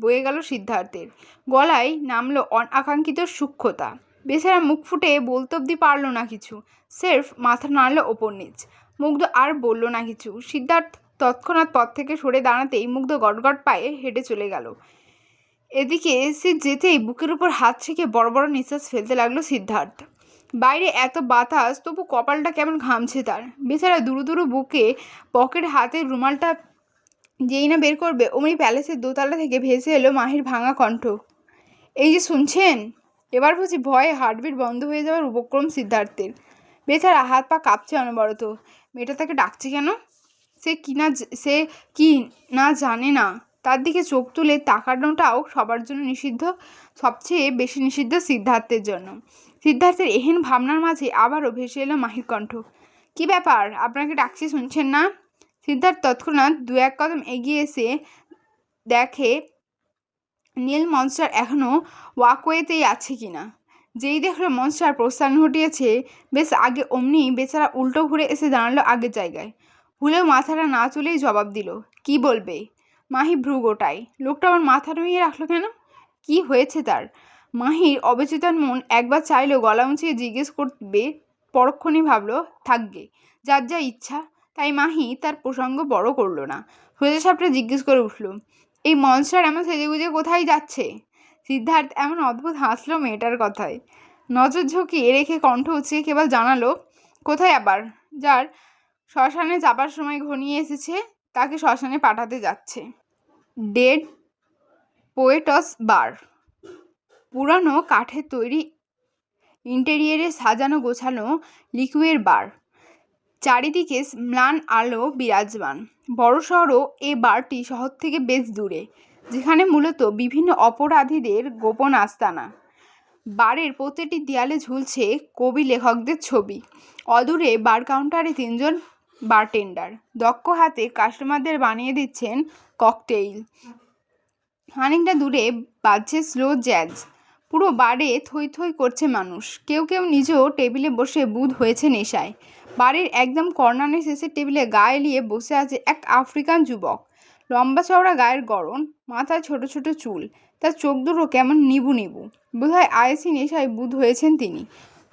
বয়ে গেল সিদ্ধার্থের। গলায় নামলো অনাকাঙ্ক্ষিত সূক্ষ্মতা। বেচারা মুখ ফুটে বলতে অব্দি পারল না কিছু, সের্ফ মাথা নাড়ল ওপর নিচ। মুগ্ধ আর বলল না কিছু। সিদ্ধার্থ তৎক্ষণাৎ পথ থেকে সরে দাঁড়াতেই মুগ্ধ গটগট পায়ে হেঁটে চলে গেল। এদিকে সে যেতেই বুকের উপর হাত ছেঁকে বড় বড় নিঃশ্বাস ফেলতে লাগলো সিদ্ধার্থ। বাইরে এত বাতাস, তবু কপালটা কেমন ঘামছে তার। বেচারা দুরু দুরু বুকে পকেট হাতের রুমালটা যেই না বের করবে অমনি প্যালেসের দোতলা থেকে ভেসে এলো মাহির ভাঙা কণ্ঠ, এই যে শুনছেন? এবার বুঝি ভয়ে হার্টবিট বন্ধ হয়ে যাওয়ার উপক্রম সিদ্ধার্থের। বেচারা হাত পা কাঁপছে অনবরত। মেয়েটা তাকে ডাকছে কেন? সে কি না জানে না। তার দিকে চোখ তুলে তাকানোটাও সবার জন্য নিষিদ্ধ, সবচেয়ে বেশি নিষিদ্ধ সিদ্ধার্থের জন্য। সিদ্ধার্থের এহেন ভাবনার মাঝে আবারও ভেসে এলো মাহির কণ্ঠ, কি ব্যাপার, আপনাকে ডাকছি শুনছেন না? সিদ্ধার্থ তৎক্ষণাৎ দু এক কদম এগিয়ে এসে দেখে নীল মনস্টার এখনও ওয়াকওয়েতেই আছে কিনা। যেই দেখলো মনস্টার প্রস্থান ঘটিয়েছে বেশ আগে, অমনি বেচারা উল্টো ঘুরে এসে দাঁড়ালো আগের জায়গায়। ভুলেও মাথাটা না তুলেই জবাব দিল, কি বলবে? মাহি ভ্রু গোটায়, লোকটা আমার মাথা নুইয়ে রাখলো কেন? কি হয়েছে তার? মাহির অবচেতন মন একবার চাইলেও গলা উঁচিয়ে জিজ্ঞেস করবে, পরক্ষণই ভাবলো থাকবে, যার যা ইচ্ছা। তাই মাহি তার প্রসঙ্গ বড় করলো না, সোজা সাপটা জিজ্ঞেস করে উঠল, এই মনস্টার এমন সেজেগুজে কোথায় যাচ্ছে? সিদ্ধার্থ এমন অদ্ভুত হাসলো মেয়েটার কথায়। নজর ঝুঁকিয়ে রেখে কণ্ঠ উঁচিয়ে কেবল জানালো, কোথায় আবার? যার শ্মশানে যাবার সময় ঘনিয়ে এসেছে তাকে শ্মশানে পাঠাতে যাচ্ছে। ডেড পোয়েটস বার। পুরানো কাঠের তৈরি ইন্টেরিয়ারে সাজানো গোছানো লিকুইড বার। চারিদিকে ম্লান আলো বিরাজমান। বড়সড় এ বারটি শহর থেকে বেশ দূরে, যেখানে মূলত বিভিন্ন অপরাধীদের গোপন আস্তানা। বারের প্রতিটি দেয়ালে ঝুলছে কবি লেখকদের ছবি। অদূরে বার কাউন্টারে 3 জন বারটেন্ডার দক্ষ হাতে কাস্টমারদের বানিয়ে দিচ্ছেন ককটেইল। খানিকটা দূরে বাজছে স্লো জ্যাজ। পুরো বারে থই থই করছে মানুষ। কেউ কেউ নিজেও টেবিলে বসে বুঁদ হয়েছে নেশায়। বাড়ির একদম কর্নারের শেষের টেবিলে গা এলিয়ে বসে আছে এক আফ্রিকান যুবক। লম্বা চওড়া গায়ের গড়ন, মাথায় ছোট ছোট চুল, তার চোখ দুটো কেমন নিবু নিবু। বোধহয় আয়েসি নেশায় বুঁদ হয়েছেন তিনি।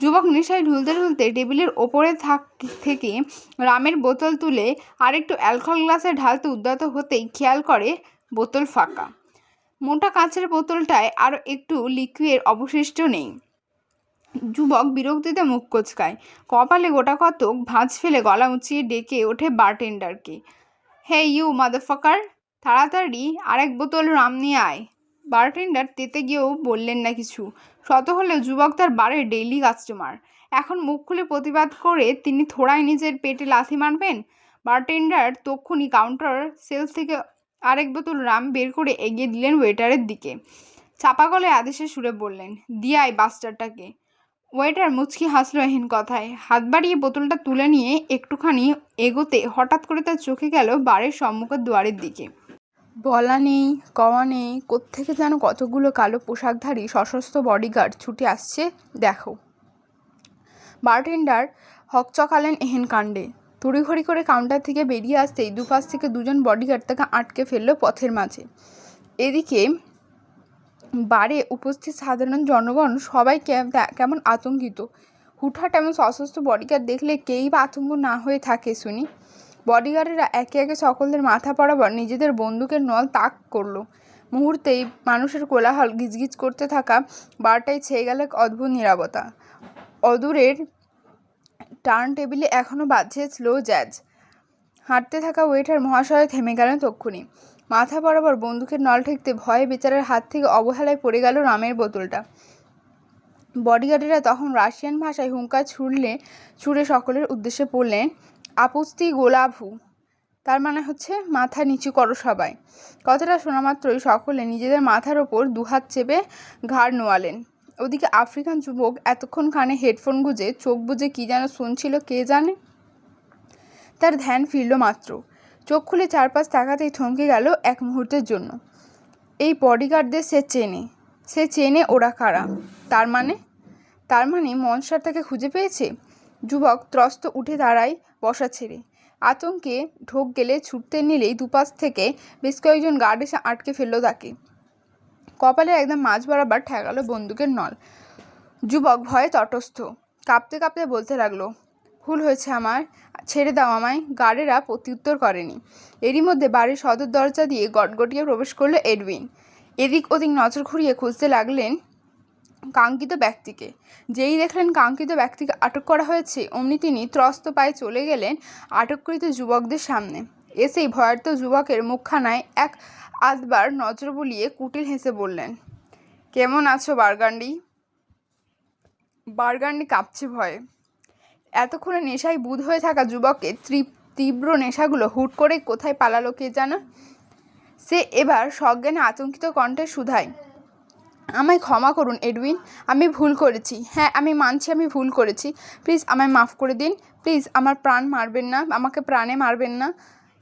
যুবক নেশায় ঢুলতে ঢুলতে টেবিলের ওপরে থেকে রামের বোতল তুলে আরেকটু অ্যালকোহল গ্লাসে ঢালতে উদ্যত হতেই খেয়াল করে বোতল ফাঁকা। মোটা কাঁচের বোতলটায় আরও একটু লিকুইড অবশিষ্ট নেই। যুবক বিরক্তিতে মুখ কোঁচকায়, কপালে গোটা কতক ভাঁজ ফেলে গলা উঁচিয়ে ডেকে ওঠে বারটেন্ডারকে। হে ইউ মাদারফাকার, তাড়াতাড়ি আরেক বোতল রাম নিয়ে আয়। বারটেন্ডার তেতে গিয়েও বললেন না কিছু। শত হলেও যুবক তার বারের ডেইলি কাস্টমার। এখন মুখ খুলে প্রতিবাদ করে তিনি থোড়ায় নিজের পেটে লাথি মারবেন? বারটেন্ডার তক্ষুনি কাউন্টার সেলস থেকে আরেক বোতল রাম বের করে এগিয়ে দিলেন ওয়েটারের দিকে। চাপা গলায় আদেশের সুরে বললেন, দিয়ে আয় বাস্টারটাকে। ওয়েটার মুচকি হাসল এহেন কথায়। হাত বাড়িয়ে বোতলটা তুলে নিয়ে একটুখানি এগোতে হঠাৎ করে তার চোখে গেল বারের সম্মুখের দুয়ারের দিকে। বলা নেই কওয়া নেই, কোত্থেকে যেন কতগুলো কালো পোশাকধারী সশস্ত্র বডিগার্ড ছুটে আসছে দেখো। বারটেন্ডার হকচকালেন এহেন কাণ্ডে। তড়িঘড়ি করে কাউন্টার থেকে বেরিয়ে আসতেই দুপাশ থেকে দুজন বডিগার্ড তাকে আটকে ফেলল পথের মাঝে। এদিকে বারে উপস্থিত সাধারণ জনগণ সবাই কেমন আতঙ্কিত। হুটহাট এমন সশস্ত্র বডিগার্ড দেখলে কেই বা আতঙ্ক না হয়ে থাকে শুনি। বডিগার্ডেরা একে একে সকলদের মাথা বরাবর নিজেদের বন্দুকের নল তাক করলো। মুহূর্তেই মানুষের কোলাহল গিজগিজ করতে থাকা বারটায় ছেয়ে গেল এক অদ্ভুত নীরবতা। অদূরের টার্ন টেবিলে এখনও বাজছে স্লো জ্যাজ। হাঁটতে থাকা ওয়েটার মহাশয় থেমে গেলেন তক্ষুনি। মাথা বরাবর বন্দুকের নল ঠেকতে ভয়ে বেচারার হাত থেকে অবহেলায় পড়ে গেল রামের বোতলটা। বডিগার্ডেরা তখন রাশিয়ান ভাষায় হুঙ্কার ছুড়ে সকলের উদ্দেশ্যে বললেন, আপুস্তি গোলাভু, তার মানে হচ্ছে মাথা নিচু করো সবাই। কথাটা শোনা মাত্রই সকলে নিজেদের মাথার ওপর দুহাত চেপে ঘাড় নোয়ালেন। ওদিকে আফ্রিকান যুবক এতক্ষণ কানে হেডফোন গুঁজে চোখ বুজে কী যেন শুনছিল কে জানে। তার ধ্যান ফিরল মাত্র। চোখ খুলে চারপাশ তাকাতেই থমকে গেল এক মুহূর্তের জন্য। এই বডিগার্ডদের সে চেনে ওরা কারা। তার মানে মনস্টার তাকে খুঁজে পেয়েছে। যুবক ত্রস্ত উঠে দাঁড়ায় বসা ছেড়ে। আতঙ্কে ঢোক গেলে ছুটতে নিলেই দুপাশ থেকে বেশ কয়েকজন গার্ড এসে আটকে ফেলল তাকে। কপালে একদম মাঝ বরাবর ঠেকালো বন্দুকের নল। যুবক ভয়ে তটস্থ, কাঁপতে কাঁপতে বলতে লাগলো, ভুল হয়েছে আমার, ছেড়ে দাও আমায়। গার্ডেরা প্রত্যুত্তর করেনি। এরই মধ্যে বাড়ির সদর দরজা দিয়ে গটগটিয়ে প্রবেশ করলো এডউইন। এদিক ওদিক নজর ঘুরিয়ে খুঁজতে লাগলেন কাঙ্ক্ষিত ব্যক্তিকে। যেই দেখলেন কাঙ্ক্ষিত ব্যক্তিকে আটক করা হয়েছে, অমনি তিনি ত্রস্ত পায়ে চলে গেলেন আটককৃত যুবকদের সামনে। এসেই ভয়ার্ত যুবকের মুখখানায় এক আধবার নজর বুলিয়ে কুটিল হেসে বললেন, কেমন আছো বারগান্ডি? বারগান্ডি কাঁপছে ভয়ে। এতক্ষণে নেশায় বুঁদ হয়ে থাকা যুবকের তীব্র নেশাগুলো হুট করে কোথায় পালালো কে জানে। সে এবার সজ্ঞানে আতঙ্কিত কণ্ঠে শুধায়, আমায় ক্ষমা করুন এডউইন, আমি ভুল করেছি। হ্যাঁ, আমি মানছি আমি ভুল করেছি। প্লিজ আমায় মাফ করে দিন। প্লিজ আমাকে প্রাণে মারবেন না।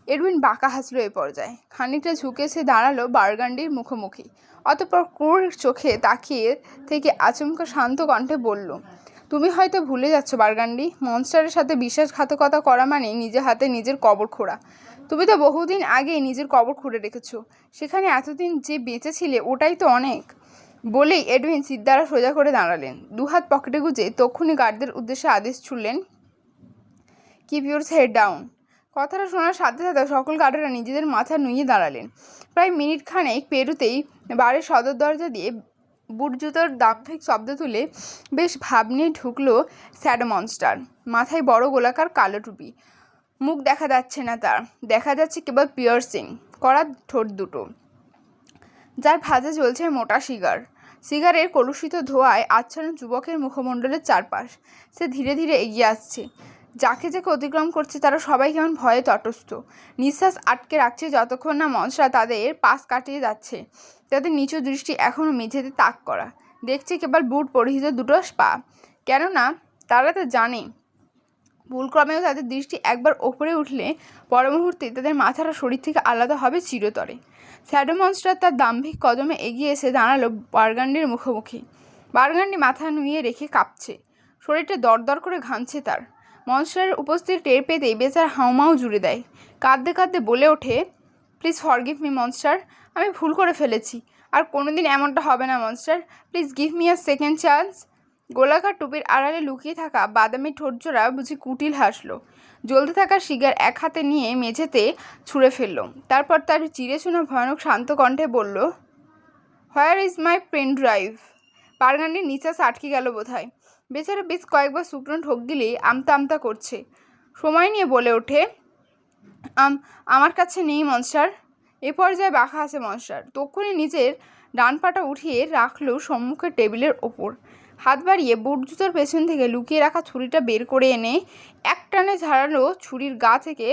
এডউইন বাঁকা হাসলো এ পর্যায়ে। খানিকটা ঝুঁকে সে দাঁড়ালো বারগান্ডির মুখোমুখি। অতঃপর ক্রূর চোখে তাকিয়ে থেকে আচমকা শান্ত কণ্ঠে বলল, তুমি হয়তো ভুলে যাচ্ছ বারগান্ডি, মনস্টারের সাথে বিশ্বাসঘাতকতা করা মানে নিজের হাতে নিজের কবর খোঁড়া। তুমি তো বহুদিন আগেই নিজের কবর খুঁড়ে রেখেছো। সেখানে এতদিন যে বেঁচে ছিলে ওটাই তো অনেক। বলেই এডউইন সিদ্ধারা সোজা করে দাঁড়ালেন। দুহাত পকেটে গুঁজে তক্ষুনি গার্ডদের উদ্দেশ্যে আদেশ ছুড়লেন, কিপ ইউর হেড ডাউন। কথাটা শোনার সাথে সাথে সকল গার্ডেরা নিজেদের মাথা নুইয়ে দাঁড়ালেন। প্রায় মিনিট খানেক পেরুতেই বাড়ির সদর দরজা দিয়ে বুট জুতোর দাম্ভিক শব্দ তুলে বেশ ভাব নিয়ে ঢুকলো শ্যাডো মনস্টার। মাথায় বড় গোলাকার কালো টুপি। মুখ দেখা যাচ্ছে না তার, দেখা যাচ্ছে কেবল পিয়ার্সিং করা ঠোঁট দুটো, যার ভাঁজে জ্বলছে মোটা সিগারের কলুষিত ধোঁয়ায় আচ্ছন্ন যুবকের মুখমণ্ডলের চারপাশ। সে ধীরে ধীরে এগিয়ে আসছে। যাকে যাকে অতিক্রম করছে তারা সবাই কেমন ভয়ে তটস্থ। নিঃশ্বাস আটকে রাখছে যতক্ষণ না মনস্টার তাদের পাশ কাটিয়ে যাচ্ছে। তাদের নিচু দৃষ্টি এখনও মেঝেতে তাক করা, দেখছে কেবল বুট পরিহিত দুটো পা। কেননা তারা তো জানে ভুলক্রমেও তাদের দৃষ্টি একবার ওপরে উঠলে পর মুহূর্তে তাদের মাথাটা শরীর থেকে আলাদা হবে চিরতরে। শ্যাডো মনস্টার তার দাম্ভিক কদমে এগিয়ে এসে দাঁড়ালো বারগান্ডির মুখোমুখি। বারগান্ডি মাথা নুইয়ে রেখে কাঁপছে, শরীরটা দরদর করে ঘামছে তার। মনস্টারের উপস্থিতি টের পেতেই বেচার হাউমাউ জুড়ে দেয়। কাঁদতে কাঁদতে বলে ওঠে, প্লিজ ফরগিভ মি মনস্টার, আমি ভুল করে ফেলেছি। আর কোনোদিন এমনটা হবে না monster, please give me a second chance. গোলাকার টুপির আড়ালে লুকিয়ে থাকা বাদামি ঠোঁটজোড়া বুঝি কুটিল হাসলো। জ্বলতে থাকা সিগার এক হাতে নিয়ে মেঝেতে ছুঁড়ে ফেলল। তারপর তার চিরে শোনা ভয়ানক শান্ত কণ্ঠে বলল, where is my pen drive. বারগান্ডির নিঃশ্বাস আটকে গেল বোধহয়। বেচারা বেশ কয়েকবার শুকনো ঢোক গিলে আমতা আমতা করছে। সময় নিয়ে বলে ওঠে, আমার কাছে নেই মনস্টার। এ পর্যায়ে বাঁকা আছে মনস্টার। তক্ষুনি নিজের ডান পাটা উঠিয়ে রাখলো সম্মুখের টেবিলের ওপর। হাত বাড়িয়ে বুট জুতোর পেছন থেকে লুকিয়ে রাখা ছুরিটা বের করে এনে এক টানে ঝাড়ালো ছুরির গা থেকে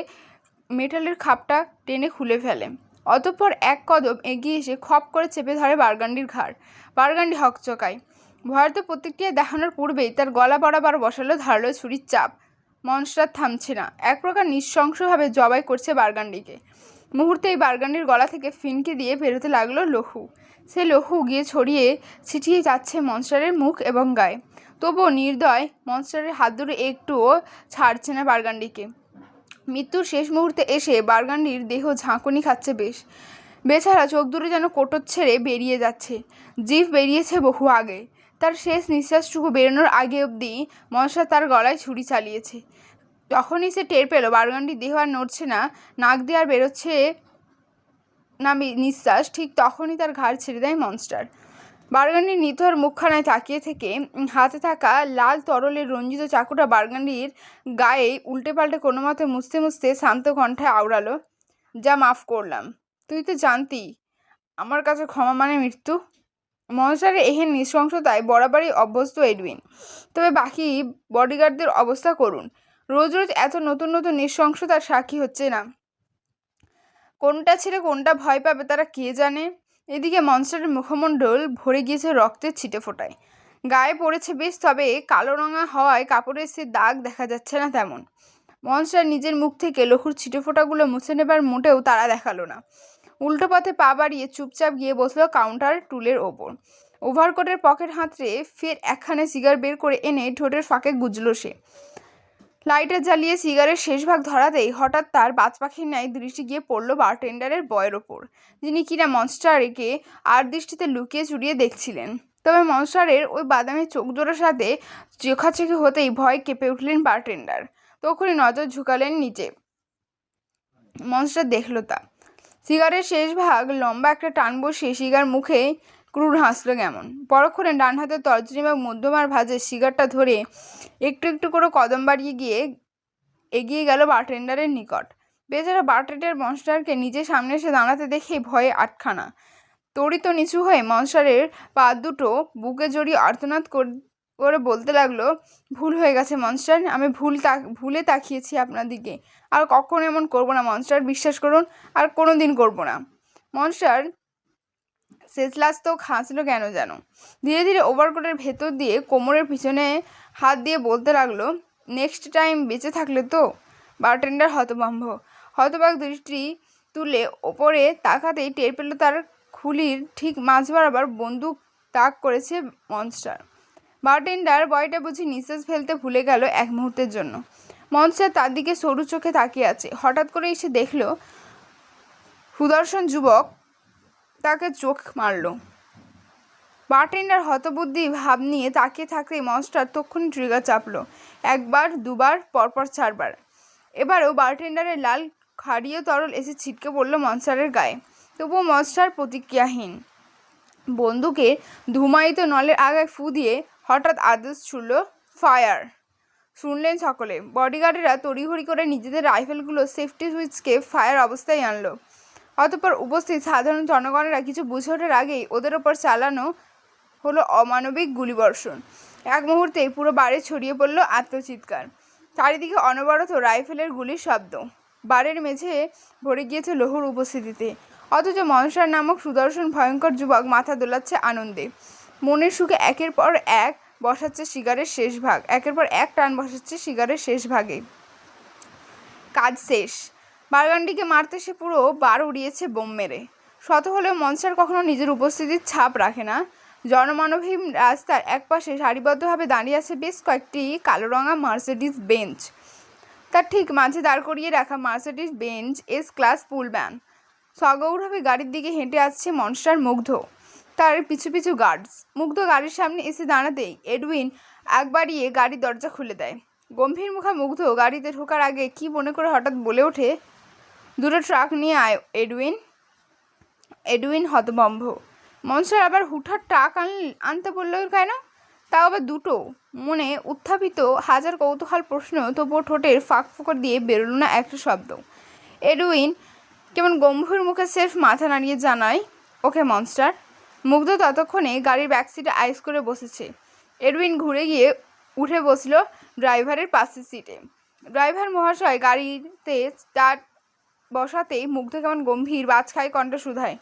মেটালের খাপটা টেনে খুলে ফেলে। অতঃপর এক কদম এগিয়ে এসে খপ করে চেপে ধরে বার্গান্ডির ঘাড়। বার্গান্ডি হকচকায়। ভয়ার্ত প্রতিক্রিয়া দেখানোর পূর্বেই তার গলা বরাবর বসালো ধারালো ছুরির চাপ। মনস্টার থামছে না, এক প্রকার নৃশংসভাবে জবাই করছে বার্গান্ডিকে। মুহূর্তেই বার্গান্ডির গলা থেকে ফিনকে দিয়ে বেরোতে লাগলো লহু। সে লহু গিয়ে ছড়িয়ে ছিটিয়ে যাচ্ছে মনস্টারের মুখ এবং গায়ে। তবুও নির্দয় মনস্টারের হাত ধরে একটুও ছাড়ছে না বার্গান্ডিকে। মৃত্যুর শেষ মুহূর্তে এসে বার্গান্ডির দেহ ঝাঁকুনি খাচ্ছে বেশ। বেচারা চোখ দুটো যেন কোটর ছেড়ে বেরিয়ে যাচ্ছে। জিভ বেরিয়েছে বহু আগে। তার শেষ নিঃশ্বাসটুকু বেরোনোর আগে অবধি মনস্টার তার গলায় ছুরি চালিয়েছে। যখনই সে টের পেল বার্গান্ডির দেহ আর নড়ছে না, নাক দিয়ে আর বেরোচ্ছে না নিঃশ্বাস, ঠিক তখনই তার ঘাড় ছেড়ে দেয় মনস্টার। বার্গান্ডির নিথর মুখখানায় তাকিয়ে থেকে হাতে থাকা লাল তরলের রঞ্জিত চাকুটা বার্গান্ডির গায়ে উল্টে পাল্টে কোনো মতে মুছতে মুছতে শান্ত কণ্ঠে আওড়ালো, যা মাফ করলাম। তুই তো জানতি আমার কাছে ক্ষমা মানে মৃত্যু। মনস্টারের এহেন নৃশংসতায় বরাবরই অভ্যস্ত এডউইন। তবে বাকি বডিগার্ডদের অবস্থা করুন। রোজ রোজ এত নতুন নতুন নৃশংসতার সাক্ষী হচ্ছে না। কোনটা ছেড়ে কোনটা ভয় পাবে তারা কে জানে। এদিকে মনস্টারের মুখমণ্ডল ভরে গিয়েছে রক্তের ছিটে ফোটায়। গায়ে পড়েছে বেশ, তবে কালো রঙা হওয়ায় কাপড়ের সে দাগ দেখা যাচ্ছে না তেমন। মনস্টার নিজের মুখ থেকে লহুর ছিটে ফোটাগুলো মুছে নেবার মোটেও তাড়া দেখালো না। উল্টো পথে পা বাড়িয়ে চুপচাপ গিয়ে বসলো কাউন্টার টুলের ওপর। ওভারকোটের পকেট হাতড়ে ফের একখানে সিগার বের করে এনে ঠোঁটের ফাঁকে গুজল সে। লাইটার জ্বালিয়ে সিগারের শেষ ভাগ ধরাতেই হঠাৎ তার বাজ পাখির ন্যায় দৃষ্টি গিয়ে পড়ল বারটেন্ডারের বয়ের ওপর, যিনি কিনা মনস্টারকে আর দৃষ্টিতে লুকিয়ে চুরিয়ে দেখছিলেন। তবে মনস্টারের ওই বাদামি চোখ দুটোর সাথে চোখাচোখি হতেই ভয় কেঁপে উঠলেন বারটেন্ডার। তখনই নজর ঝুঁকালেন নিচে। মনস্টার দেখল তা। সিগারের শেষ ভাগ লম্বা একটা টান বসিয়ে সিগার মুখে ক্রুর হাসলো কেমন। পরক্ষণে ডান হাতের তর্জনী বা মধ্যমার ভাঁজে সিগারটা ধরে একটু একটু করে কদম বাড়িয়ে এগিয়ে গেল বারটেন্ডারের নিকট। বেচারা বারটেন্ডার মনস্টারকে নিজের সামনে এসে দাঁড়াতে দেখে ভয়ে আটখানা। তড়িত নিচু হয়ে মনস্টারের পা দুটো বুকে জড়িয়ে আর্তনাদ করে বলতে লাগলো, ভুল হয়ে গেছে মনস্টার, আমি ভুলে তাকিয়েছি আপনার দিকে। আর কখনো এমন করবো না মনস্টার, বিশ্বাস করুন, আর কোনো দিন করবো না। মনস্টার শেষলাস তো হাসলো কেন যেন। ধীরে ধীরে ওভারকোটের ভেতর দিয়ে কোমরের পিছনে হাত দিয়ে বলতে লাগলো, নেক্সট টাইম বেঁচে থাকলে তো। বারটেন্ডার হতবাক দৃষ্টি তুলে ওপরে তাকাতেই টের পেল তার খুলির ঠিক মাঝ বরাবর বন্দুক তাক করেছে মনস্টার। বারটেন্ডার বয়টা বুঝি নিঃশ্বাস ফেলতে ভুলে গেল এক মুহূর্তের জন্য। মনস্টার তার দিকে সরু চোখে তাকিয়ে আছে। হঠাৎ করে এসে দেখল সুদর্শন যুবক তাকে চোখ মারল। বারটেন্ডার হতবুদ্ধি ভাব নিয়ে তাকিয়ে থাকতেই মনস্টার তক্ষুনি ট্রিগার চাপলো। একবার, দুবার, পরপর 4 বার। এবারেও বারটেন্ডারের লাল ক্ষারীয় তরল এসে ছিটকে পড়ল মনস্টারের গায়ে। তবুও মনস্টার প্রতিক্রিয়াহীন। বন্দুকের ধুমায়িত নলের আগায় ফু দিয়ে হঠাৎ আদেশ ছুড়ল, ফায়ার। শুনলেন সকলে। বডিগার্ডেরা তড়িঘড়ি করে নিজেদের রাইফেলগুলো সেফটি সুইচকে ফায়ার অবস্থায় আনলো। অতঃপর উপস্থিত সাধারণ জনগণেরা কিছু বুঝে ওঠার আগেই ওদের ওপর চালানো হলো অমানবিক গুলিবর্ষণ। এক মুহূর্তেই পুরো বাড়ি ছড়িয়ে পড়ল আত্মচিৎকার। চারিদিকে অনবরত রাইফেলের গুলির শব্দ। বাড়ির মেঝে ভরে গিয়েছে লহুর উপস্থিতিতে। অথচ মনস্টার নামক সুদর্শন ভয়ঙ্কর যুবক মাথা দোলাচ্ছে আনন্দে। মনের সুখে একের পর এক বসাচ্ছে সিগারের শেষ ভাগ, একের পর এক টান বসাচ্ছে সিগারের শেষ ভাগে। কাজ শেষ। বার্গান্ডিকে মারতে সে পুরো বার উড়িয়েছে বোম মেরে। শত হলেও মনস্টার কখনো নিজের উপস্থিতির ছাপ রাখে না। জনমানবহীন রাস্তার একপাশে সারিবদ্ধভাবে দাঁড়িয়ে আছে বেশ কয়েকটি কালো রঙা মার্সিডিজ বেঞ্চ। তার ঠিক মাঝে দাঁড় করিয়ে রাখা মার্সিডিজ বেঞ্চ এস ক্লাস পুল ভ্যান। সগৌরবে গাড়ির দিকে হেঁটে আসছে মনস্টার মুগ্ধ, তার পিছু পিছু গার্ডস। মুগ্ধ গাড়ির সামনে এসে দাঁড়াতেই এডউইন এক বাড়িয়ে গাড়ির দরজা খুলে দেয়। গম্ভীর মুখা মুগ্ধ গাড়িতে ঢোকার আগে কি মনে করে হঠাৎ বলে ওঠে, দুটো ট্রাক নিয়ে আয় এডউইন। এডউইন হতভম্ব। মনস্টার আবার হুটহাট ট্রাক আনতে বলল কেন? তাও আবার দুটো। মনে উত্থাপিত হাজার কৌতূহল প্রশ্ন, তবুও ঠোঁটের ফাঁক ফোকর দিয়ে বেরোলো না একটা শব্দ। এডউইন কেমন গম্ভীর মুখে সেলফ মাথা নাড়িয়ে জানায়, ওকে মনস্টার। মুগ্ধ ততক্ষণে গাড়ির ব্যাকসিটে আইস করে বসেছে। এডউইন ঘুরে গিয়ে উঠে বসল ড্রাইভারের পাশের সিটে। ড্রাইভার মহাশয় গাড়িতে স্টার্ট বসাতেই মুগ্ধ কেমন গম্ভীর বাজখাই কণ্ঠ শুধায়,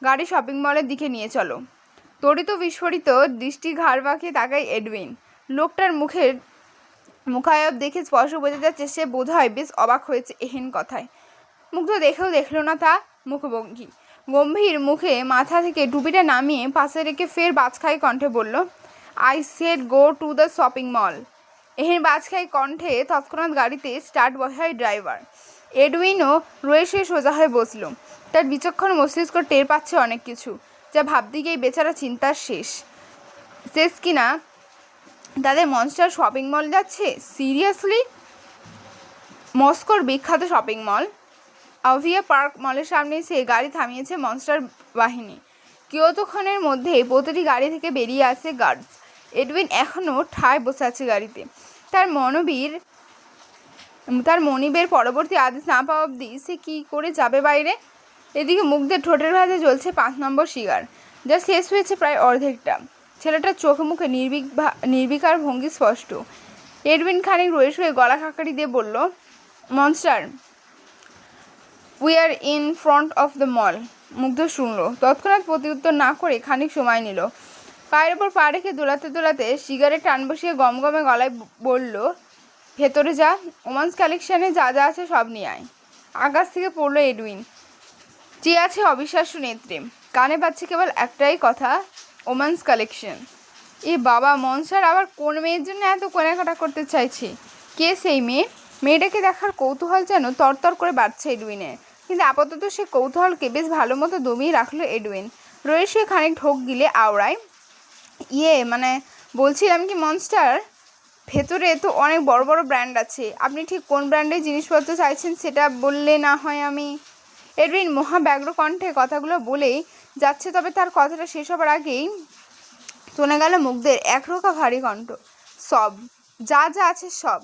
গাড়ি শপিং মলের দিকে নিয়ে চলো। তড়িত বিস্ফোরিত দৃষ্টি ঘাড় বাঁকিয়ে তাকায় এডউইন। লোকটার মুখায়ব দেখে স্পষ্ট বোঝা যাচ্ছে সে বোধ হয় বেশ অবাক হয়েছে এহেন কথায়। মুগ্ধ দেখেও দেখল না তা মুখভঙ্গি। গম্ভীর মুখে মাথা থেকে টুপিটা নামিয়ে পাশে রেখে ফের বাজখাই কণ্ঠে বলল, I said go to the shopping mall. এহেন বাজখাই কণ্ঠে তৎক্ষণাৎ গাড়িতে স্টার্ট বসায় ড্রাইভার। এডউইনও রয়ে শুয়ে সোজা হয়ে বসল। তার বিচক্ষণ মস্তিষ্ক টের পাচ্ছে অনেক কিছু, যা ভাবতে গিয়ে বেচারা চিন্তার শেষ কিনা। তাদের মনস্টার শপিং মল যাচ্ছে? সিরিয়াসলি? মস্কোর বিখ্যাত শপিং মল আভিয়া পার্ক মলের সামনে এসে গাড়ি থামিয়েছে মনস্টার বাহিনী। কিয়তক্ষণের মধ্যে প্রতিটি গাড়ি থেকে বেরিয়ে আসে গার্ডস। এডউইন এখনও ঠায় বসে আছে গাড়িতে। তার মনিবের পরবর্তী আদেশ না পাওয়া অবধি সে কী করে যাবে বাইরে। এদিকে মুগ্ধের ঠোঁটের ভাঁজে জ্বলছে 5 নম্বর সিগার, যা শেষ হয়েছে প্রায় অর্ধেকটা। ছেলেটার চোখে মুখে নির্বিকার ভঙ্গি স্পষ্ট। এডউইন খানিক রয়ে শুয়ে গলা খাকারি দিয়ে বলল, monster, we are in front of the মল। মুগ্ধ শুনল। তৎক্ষণাৎ প্রতিউত্তর না করে খানিক সময় নিল। পায়ের ওপর পা রেখে দোলাতে দোলাতে সিগারেট টান বসিয়ে গমগমে গলায় বলল, ভেতরে যা, ওমান্স কালেকশানে যা যা আছে সব নিয়ে আয়। আকাশ থেকে পড়ল এডউইন। চেয়ে আছে অবিশ্বাস্য নেত্রে। কানে পাচ্ছে কেবল একটাই কথা, ওমান্স কালেকশন। এ বাবা, মনস্টার আবার কোন মেয়ের জন্য এত কেনাকাটা করতে চাইছে? কে সেই মেয়ে? মেয়েটাকে দেখার কৌতূহল যেন তরতর করে বাড়ছে এডউইনের। কিন্তু আপাতত সে কৌতূহলকে বেশ ভালো মতো দমিয়ে রাখলো এডউইন। রয়ে শুয়ে খানিক ঢোক গিলে আওড়ায়, বলছিলাম কি মনস্টার, ভেতরে তো অনেক বড় বড় ব্র্যান্ড আছে। আপনি ঠিক কোন ব্র্যান্ডের জিনিসপত্র চাইছেন সেটা বললে না হয় আমি। এডউইন মহাব্যগ্র কণ্ঠে কথাগুলো বলেই যাচ্ছে, তবে তার কথাটা শেষ হবার আগেই শোনা গেল মুগ্ধের একরোখা ভারী কণ্ঠ, সব, যা যা আছে সব।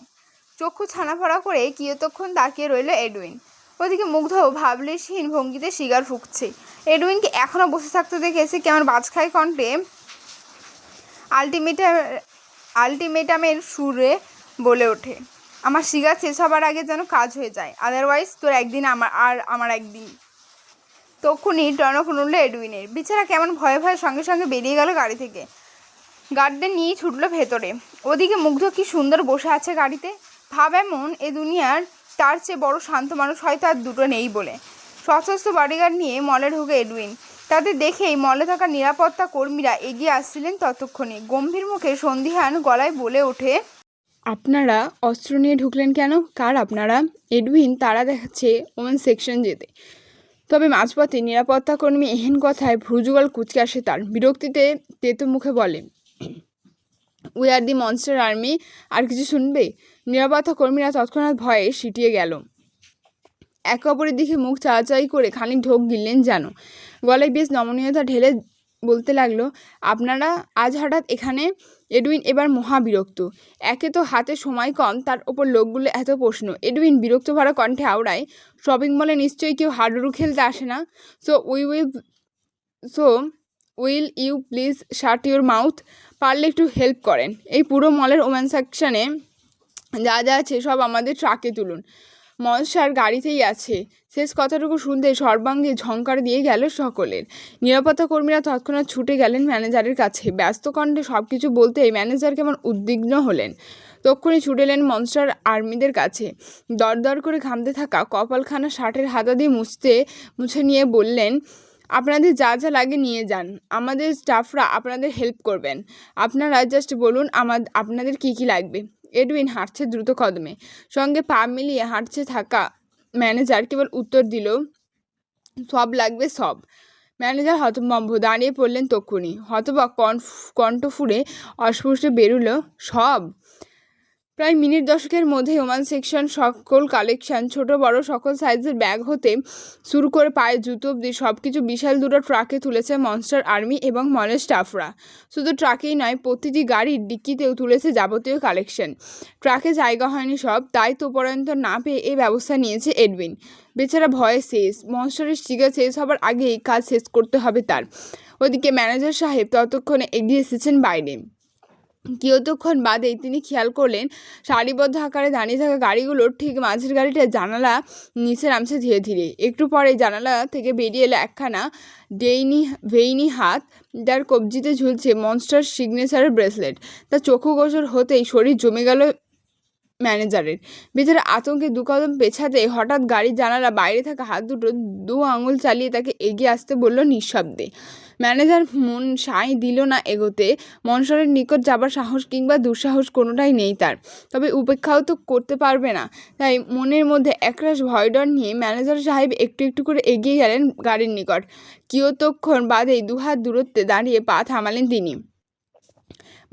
চক্ষু ছানাফড়া করে কিয়তক্ষণ তাকিয়ে রইল এডউইন। ওদিকে মুগ্ধ ভাবলেশহীন ভঙ্গিতে সিগার ফুঁকছে। এডউইনকে এখনও বসে থাকতে দেখে এসে কেমন বাজখাই কণ্ঠে আলটিমেটামের সুরে বলে ওঠে, আমার সিগার শেষ হবার আগে যেন কাজ হয়ে যায়, আদারওয়াইজ তোর একদিন আমার একদিন। তখনই টনক নড়ল এডউইনের। বেচারা কেমন ভয়ে ভয়ে সঙ্গে সঙ্গে বেরিয়ে গেল গাড়ি থেকে। গার্ডদের নিয়ে ছুটল ভেতরে। ওদিকে মুগ্ধ কি সুন্দর বসে আছে গাড়িতে। ভাব এমন, এ দুনিয়ার তার চেয়ে বড় শান্ত মানুষ হয়তো আর দুটো নেই বলে। সশস্ত্র বডিগার্ড নিয়ে মলে ঢুকে এডউইন। তাদের দেখেই মলে থাকা নিরাপত্তা কর্মীরা এগিয়ে আসছিলেন ততক্ষণে। গম্ভীর মুখে সন্দিহান গলায় বলে ওঠে, আপনারা অস্ত্র নিয়ে ঢুকলেন কেন? কার আপনারা? এডউইন তারা দেখাচ্ছে ওমেন সেকশন যেতে। তবে মাঝপথে নিরাপত্তা কর্মী এহেন কথায় ভ্রুযুগল কুচকে আসে তার। বিরক্তিতে তেতো মুখে বলে, we are the monster army. আর কিছু শুনবে? নিরাপত্তা কর্মীরা তৎক্ষণাৎ ভয়ে সিটিয়ে গেল। একে অপরের দিকে মুখ চাওয়াচাই করে খানিক ঢোক গিললেন যেন। গলায় বেশ নমনীয়তা ঢেলে বলতে লাগলো, আপনারা আজ হঠাৎ এখানে? এডউইন এবার মহাবিরক্ত। একে তো হাতে সময় কম, তার ওপর লোকগুলো এত প্রশ্ন। এডউইন বিরক্ত ভরা কণ্ঠে আওড়ায়, শপিং মলে নিশ্চয়ই কেউ হাডুডু খেলতে আসে না। So will you please shut your mouth? পারলে একটু হেল্প করেন। এই পুরো মলের ওমেন সেকশনে যা যা আছে সব আমাদের ট্রাকে তুলুন। মনস্টার গাড়িতেই আছে। শেষ কথাটুকু শুনতেই সর্বাঙ্গে ঝংকার দিয়ে গেল সকলের। নিরাপত্তা কর্মীরা তৎক্ষণাৎ ছুটে গেলেন ম্যানেজারের কাছে। ব্যস্ত কণ্ঠে সব কিছু বলতেই ম্যানেজার কেমন উদ্বিগ্ন হলেন। তক্ষুনি ছুটেলেন মনস্টার আর্মিদের কাছে। দরদর করে ঘামতে থাকা কপালখানা শার্টের হাতা দিয়ে মুছে নিয়ে বললেন, আপনাদের যা যা লাগে নিয়ে যান, আমাদের স্টাফরা আপনাদের হেল্প করবেন। আপনারা জাস্ট বলুন আপনাদের কি কি লাগবে। এডউইন হাঁটছে দ্রুত কদমে। সঙ্গে পা মিলিয়ে হাঁটছে থাকা ম্যানেজার কেবল উত্তর দিল, সব লাগবে সব। ম্যানেজার হতভম্ব দাঁড়িয়ে পড়লেন তক্ষুনি। হতবাক কণ্ঠ ফুঁড়ে অস্পষ্ট বেরুলো, সব? প্রায় মিনিট 10 মধ্যে ওমান সেকশন সকল কালেকশন, ছোট বড় সকল সাইজের ব্যাগ হতে শুরু করে পায়ে জুতো অব্দি সব কিছু বিশাল দুটো ট্রাকে তুলেছে মনস্টার আর্মি এবং মলের স্টাফরা। শুধু ট্রাকেই নয়, প্রতিটি গাড়ির ডিক্কিতেও তুলেছে যাবতীয় কালেকশন। ট্রাকে জায়গা হয়নি সব, তাই তো পর্যন্ত না পেয়ে এই ব্যবস্থা নিয়েছে এডউইন। বেচারা ভয়ে শেষ, মনস্টারের শিকা শেষ হবার আগেই কাজ শেষ করতে হবে তার। ওদিকে ম্যানেজার সাহেব ততক্ষণে এগিয়ে এসেছেন বাইরে। কিয়তক্ষণ বাদেই তিনি খেয়াল করলেন সারিবদ্ধ আকারে দাঁড়িয়ে থাকা গাড়িগুলোর ঠিক মাঝের গাড়িটা জানালা নিচে নামছে ধীরে ধীরে। একটু পরে জানালা থেকে বেরিয়ে এলো একখানা ভেইনি হাত, যার কবজিতে ঝুলছে মনস্টার সিগনেচারের ব্রেসলেট। তার চক্ষু গোচর হতেই শরীর জমে গেল ম্যানেজারের। বেচারা আতঙ্কে দু কদম পেছাতে হঠাৎ গাড়ির জানালা বাইরে থাকা হাত দুটো দু আঙুল চালিয়ে তাকে এগিয়ে আসতে বলল নিঃশব্দে। ম্যানেজার মন সায় দিল না এগোতে। মনস্টারের নিকট যাবার সাহস কিংবা দুঃসাহস কোনোটাই নেই তার, তবে উপেক্ষাও তো করতে পারবে না। তাই মনের মধ্যে একরাশ ভয়ডর নিয়ে ম্যানেজার সাহেব একটু একটু করে এগিয়ে গেলেন গাড়ির নিকট। কিয়তক্ষণ বাদেই দুহাত দূরত্বে দাঁড়িয়ে পা থামালেন তিনি।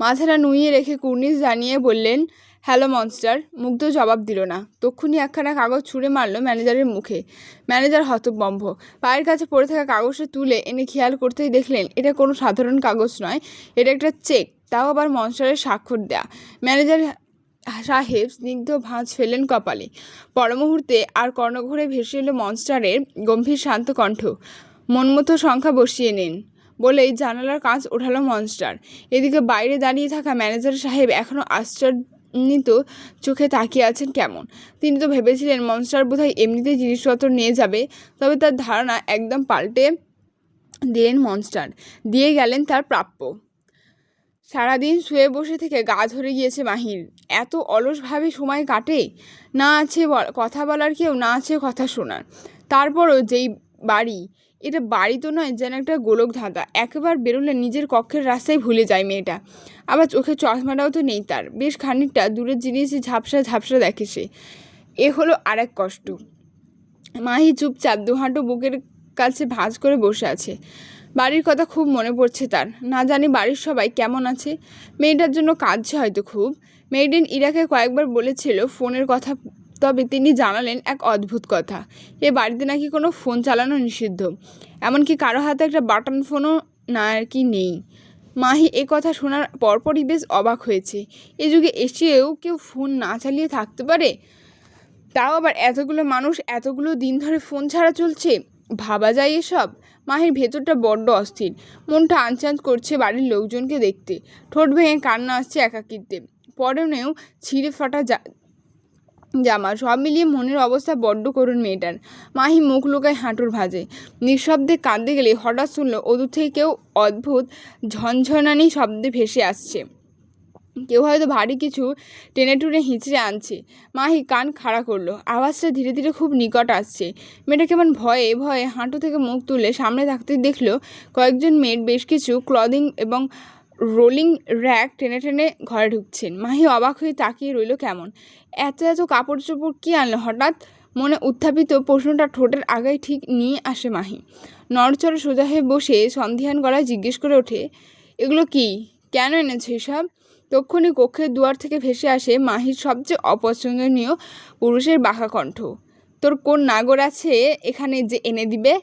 মাথাটা নুইয়ে রেখে কুর্নিশ জানিয়ে বললেন, হ্যালো মনস্টার। মুগ্ধ জবাব দিল না। তক্ষুনি একখানা কাগজ ছুঁড়ে মারল ম্যানেজারের মুখে। ম্যানেজার হতভম্ব। পায়ের কাছে পড়ে থাকা কাগজটা তুলে এনে খেয়াল করতেই দেখলেন এটা কোনো সাধারণ কাগজ নয়, এটা একটা চেক, তাও আবার মনস্টারের স্বাক্ষর দেয়া। ম্যানেজার সাহেব স্নিগ্ধ ভাঁজ ফেললেন কপালে। পর মুহূর্তে আর কর্ণঘরে ভেসে এলো মনস্টারের গম্ভীর শান্ত কণ্ঠ, মনমতো সংখ্যা বসিয়ে নিন বলেই জানালার কাঁচ ওঠালো মনস্টার। এদিকে বাইরে দাঁড়িয়ে থাকা ম্যানেজার সাহেব এখনও আশ্চর্যিত চোখে তাকিয়ে আছেন কেমন। তিনি তো ভেবেছিলেন মনস্টার বোধহয় এমনিতেই জিনিসপত্র নিয়ে যাবে, তবে তার ধারণা একদম পাল্টে দিলেন মনস্টার। দিয়ে গেলেন তার প্রাপ্য। সারাদিন শুয়ে বসে থেকে গা ধরে গিয়েছে মাহির। এত অলসভাবে সময় কাটে, না আছে কথা বলার কেউ, না আছে কথা শোনার। তারপরও যেই বাড়ি, এটা বাড়ি তো নয়, যেন একটা গোলক ধাঁধা। একবার বেরোলে নিজের কক্ষের রাস্তায় ভুলে যায় মেয়েটা। আবার চোখে চশমাটাও তো নেই তার, বেশ খানিকটা দূরের জিনিসই ঝাপসা ঝাপসা দেখে সে। এ হলো আর এক কষ্ট। মাহি চুপচাপ দুহাঁটু বুকের কাছে ভাঁজ করে বসে আছে। বাড়ির কথা খুব মনে পড়ছে তার। না জানি বাড়ির সবাই কেমন আছে। মেয়েটার জন্য কাঁদছে হয়তো খুব। মেড-ইন ইরাকে কয়েকবার বলেছিল ফোনের কথা, তবে তিনি জানালেন এক অদ্ভুত কথা, এ বাড়িতে নাকি কোনো ফোন চালানো নিষিদ্ধ। এমনকি কারো হাতে একটা বাটন ফোনও না আর কি নেই। মাহি এ কথা শোনার পরপরই বেশ অবাক হয়েছে। এ যুগে এসেও কেউ ফোন না চালিয়ে থাকতে পারে, তাও আবার এতগুলো মানুষ এতগুলো দিন ধরে ফোন ছাড়া চলছে। ভাবা যায় এসব? মাহির ভেতরটা বড্ড অস্থির। মনটা আনচান করছে বাড়ির লোকজনকে দেখতে। ঠোঁট ভেঙে কান্না আসছে একাকিত্বে। পরনেও ছিঁড়ে ফাটা জামা, সব মিলিয়ে মনের অবস্থা বড্ড করুণ মেয়েটার। মাহি মুখ লুকায় হাঁটুর ভাঁজে। নিঃশব্দে কাঁদতে গেলে হঠাৎ শুনল ওদূর থেকে কেউ অদ্ভুত ঝনঝনানি শব্দে ভেসে আসছে। কেউ হয়তো ভারী কিছু টেনে টুনে হিঁচড়ে আনছে। মাহি কান খাড়া করলো। আওয়াজটা ধীরে ধীরে খুব নিকট আসছে। মেয়েটা কেমন ভয়ে ভয়ে হাঁটু থেকে মুখ তুলে সামনে থাকতে দেখলো কয়েকজন মেয়ের বেশ কিছু ক্লদিং এবং রোলিং র্যাক টেনে টেনে ঘরে ঢুকছেন। মাহি অবাক হয়ে তাকিয়ে রইল কেমন। এত এত কাপড় চোপড় কী আনলো হঠাৎ? মনে উত্থাপিত প্রশ্নটা ঠোঁটের আগায় ঠিক নিয়ে আসে মাহি। নড়চড়ে সোজা হয়ে বসে সন্ধিহান গলায় জিজ্ঞেস করে ওঠে, এগুলো কি? কেন এনেছো এসব? তক্ষুনি কক্ষের দুয়ার থেকে ভেসে আসে মাহির সবচেয়ে অপছন্দনীয় পুরুষের বাঁকা কণ্ঠ, তোর কোন নাগর আছে এখানে যে এনে দিবে?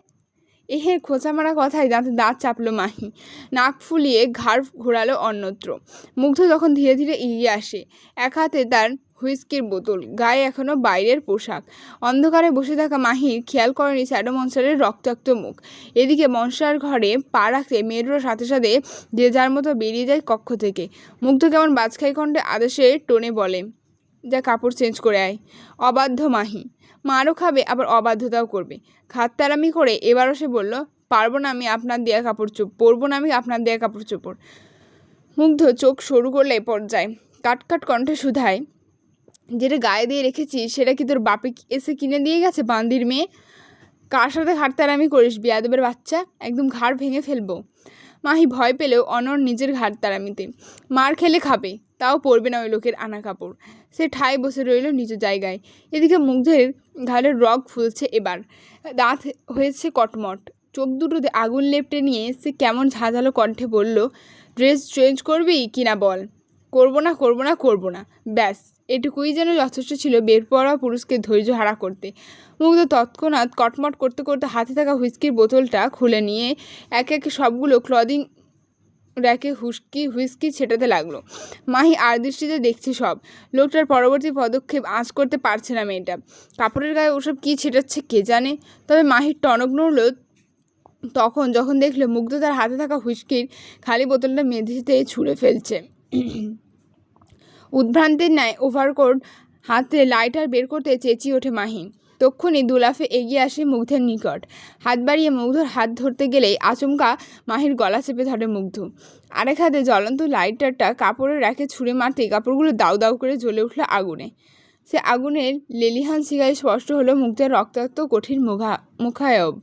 এহের খোঁচা মারা কথায় দাঁতে দাঁত চাপলো মাহি। নাক ফুলিয়ে ঘাড় ঘোরালো অন্যত্র। মুগ্ধ তখন ধীরে ধীরে এগিয়ে আসে। এক হাতে তার হুইস্কির বোতল, গায়ে এখনও বাইরের পোশাক। অন্ধকারে বসে থাকা মাহির খেয়াল করেনি শ্যাডো মনস্টারের রক্তাক্ত মুখ। এদিকে মনস্টার ঘরে পা রাখতে মেয়েরও সাথে সাথে যে যার মতো বেরিয়ে যায় কক্ষ থেকে। মুগ্ধ কেমন বাজখাই কণ্ঠে আদেশের টোনে বলে, যা কাপড় চেঞ্জ করে আয়। অবাধ্য মাহি, মারও খাবে আবার অবাধ্যতাও করবে। খাততারামি করে এবারও সে বলল, পারবো না আমি আপনার দেয়া কাপড় পরবো না আমি আপনার দেয়া কাপড় চোপড়। মুগ্ধ চোখ সরু করলে পর্যায় কাটকাট কণ্ঠে শুধায়, যেটা গায়ে দিয়ে রেখেছি সেটা কি তোর বাপে এসে কিনে দিয়ে গেছে বান্দির মেয়ে? কার সাথে ঘাটতারামি করিস বেয়াদবের বাচ্চা? একদম ঘাড় ভেঙে ফেলবো। মাহি ভয় পেলেও অনর নিজের ঘাটতারামিতে। মার খেলে খাবে, তাও পরবে না ওই লোকের আনা কাপড়। সে ঠায় বসে রইল নিজ জায়গায়। এদিকে মুগ্ধের ঘাড়ের রগ ফুলছে এবার, দাঁত হয়েছে কটমট। চোখ দুটোতে আগুন লেপটে নিয়ে সে কেমন ঝাঁঝালো কণ্ঠে বলল, ড্রেস চেঞ্জ করবি কি না বল। করবো না করবো না করবো না, ব্যাস এটুকুই যেন যথেষ্ট ছিল বেরপরোয়া পুরুষকে ধৈর্য হারা করতে। মুগ্ধ তৎক্ষণাৎ কটমট করতে করতে হাতে থাকা হুইস্কির বোতলটা খুলে নিয়ে একে একে সবগুলো ক্লদিং র্যাকে হুইস্কি ছেটাতে লাগলো। মাহি আর দৃষ্টিতে দেখছে সব। লোকটার পরবর্তী পদক্ষেপ আঁচ করতে পারছে না মেয়েটা। কাপড়ের গায়ে ওসব কী ছেটাচ্ছে কে জানে। তবে মাহির টনক নড়ল তখন যখন দেখলো মুগ্ধ তার হাতে থাকা হুইস্কির খালি বোতলটা মেঝেতে ছুঁড়ে ফেলছে। উদ্ভ্রান্তের ন্যায় ওভারকোট হাতে লাইটার বের করতে চেঁচিয়ে ওঠে মাহি। তক্ষুনি দুলাফে এগিয়ে আসে মুগ্ধের নিকট। হাত বাড়িয়ে মুগ্ধর হাত ধরতে গেলেই আচমকা মাহির গলা চেপে ধরে মুগ্ধ। আরেক হাতে জ্বলন্ত লাইটারটা কাপড়ের র্যাকে ছুঁড়ে মারতেই কাপড়গুলো দাউ দাউ করে জ্বলে উঠল আগুনে। সে আগুনের লেলিহান শিখায় স্পষ্ট হলো মুগ্ধের রক্তাক্ত কঠিন মুখায়ব।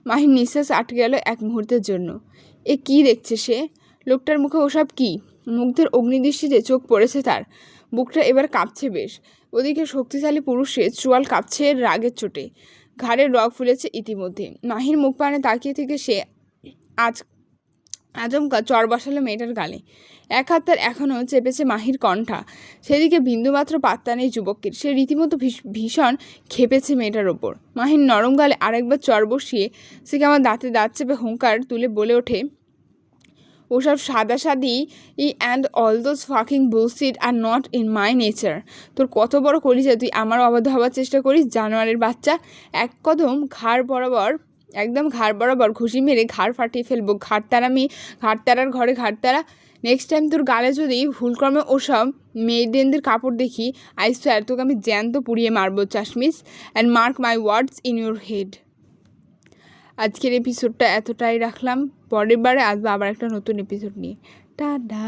মাহির নিঃশ্বাস আটকে গেল এক মুহূর্তের জন্য। এ কি দেখছে সে? লোকটার মুখে ওসব কি? মুগ্ধের অগ্নিদৃষ্টিতে চোখ পড়েছে তার। বুকটা এবার কাঁপছে বেশ। ওদিকে শক্তিশালী পুরুষের চোয়াল কাঁপছে রাগের চোটে। ঘাড়ের রগ ফুলেছে ইতিমধ্যে। মাহির মুখ পানে তাকিয়ে থেকে সে আচমকা চর বসালো মেয়েটার গালে। এক হাত তার এখনও চেপেছে মাহির কণ্ঠা। সেদিকে বিন্দুমাত্র পাত্তা নেই যুবকের। সে রীতিমতো ভীষণ খেপেছে মেয়েটার ওপর। মাহির নরম গালে আরেকবার চর বসিয়ে সে কেমন দাঁতে দাঁত চেপে হুঙ্কার তুলে বলে ওঠে, ওসব সাদাসাদি and all those fucking bullshit are not in my nature. তোর কত বড় কলিজা তুই আমার অবাধ্য হওয়ার চেষ্টা করিস জানোয়ারের বাচ্চা। একদম ঘাড় বরাবর ঘুষি মেরে ঘাড় ফাটিয়ে ফেলবো। ঘাড়তারার ঘরে ঘাড়তারা। নেক্সট টাইম তোর গালে যদি ভুলক্রমে ওসব মেয়েদের কাপড় দেখি, আই সোয়ার তোকে আমি জ্যান্ত পুড়িয়ে মারবো চাশমিস। And mark my words in your head. আজকের এপিসোডটা এতটাই রাখলাম। পরের বারে আসবো আবার একটা নতুন এপিসোড নিয়ে। টাটা।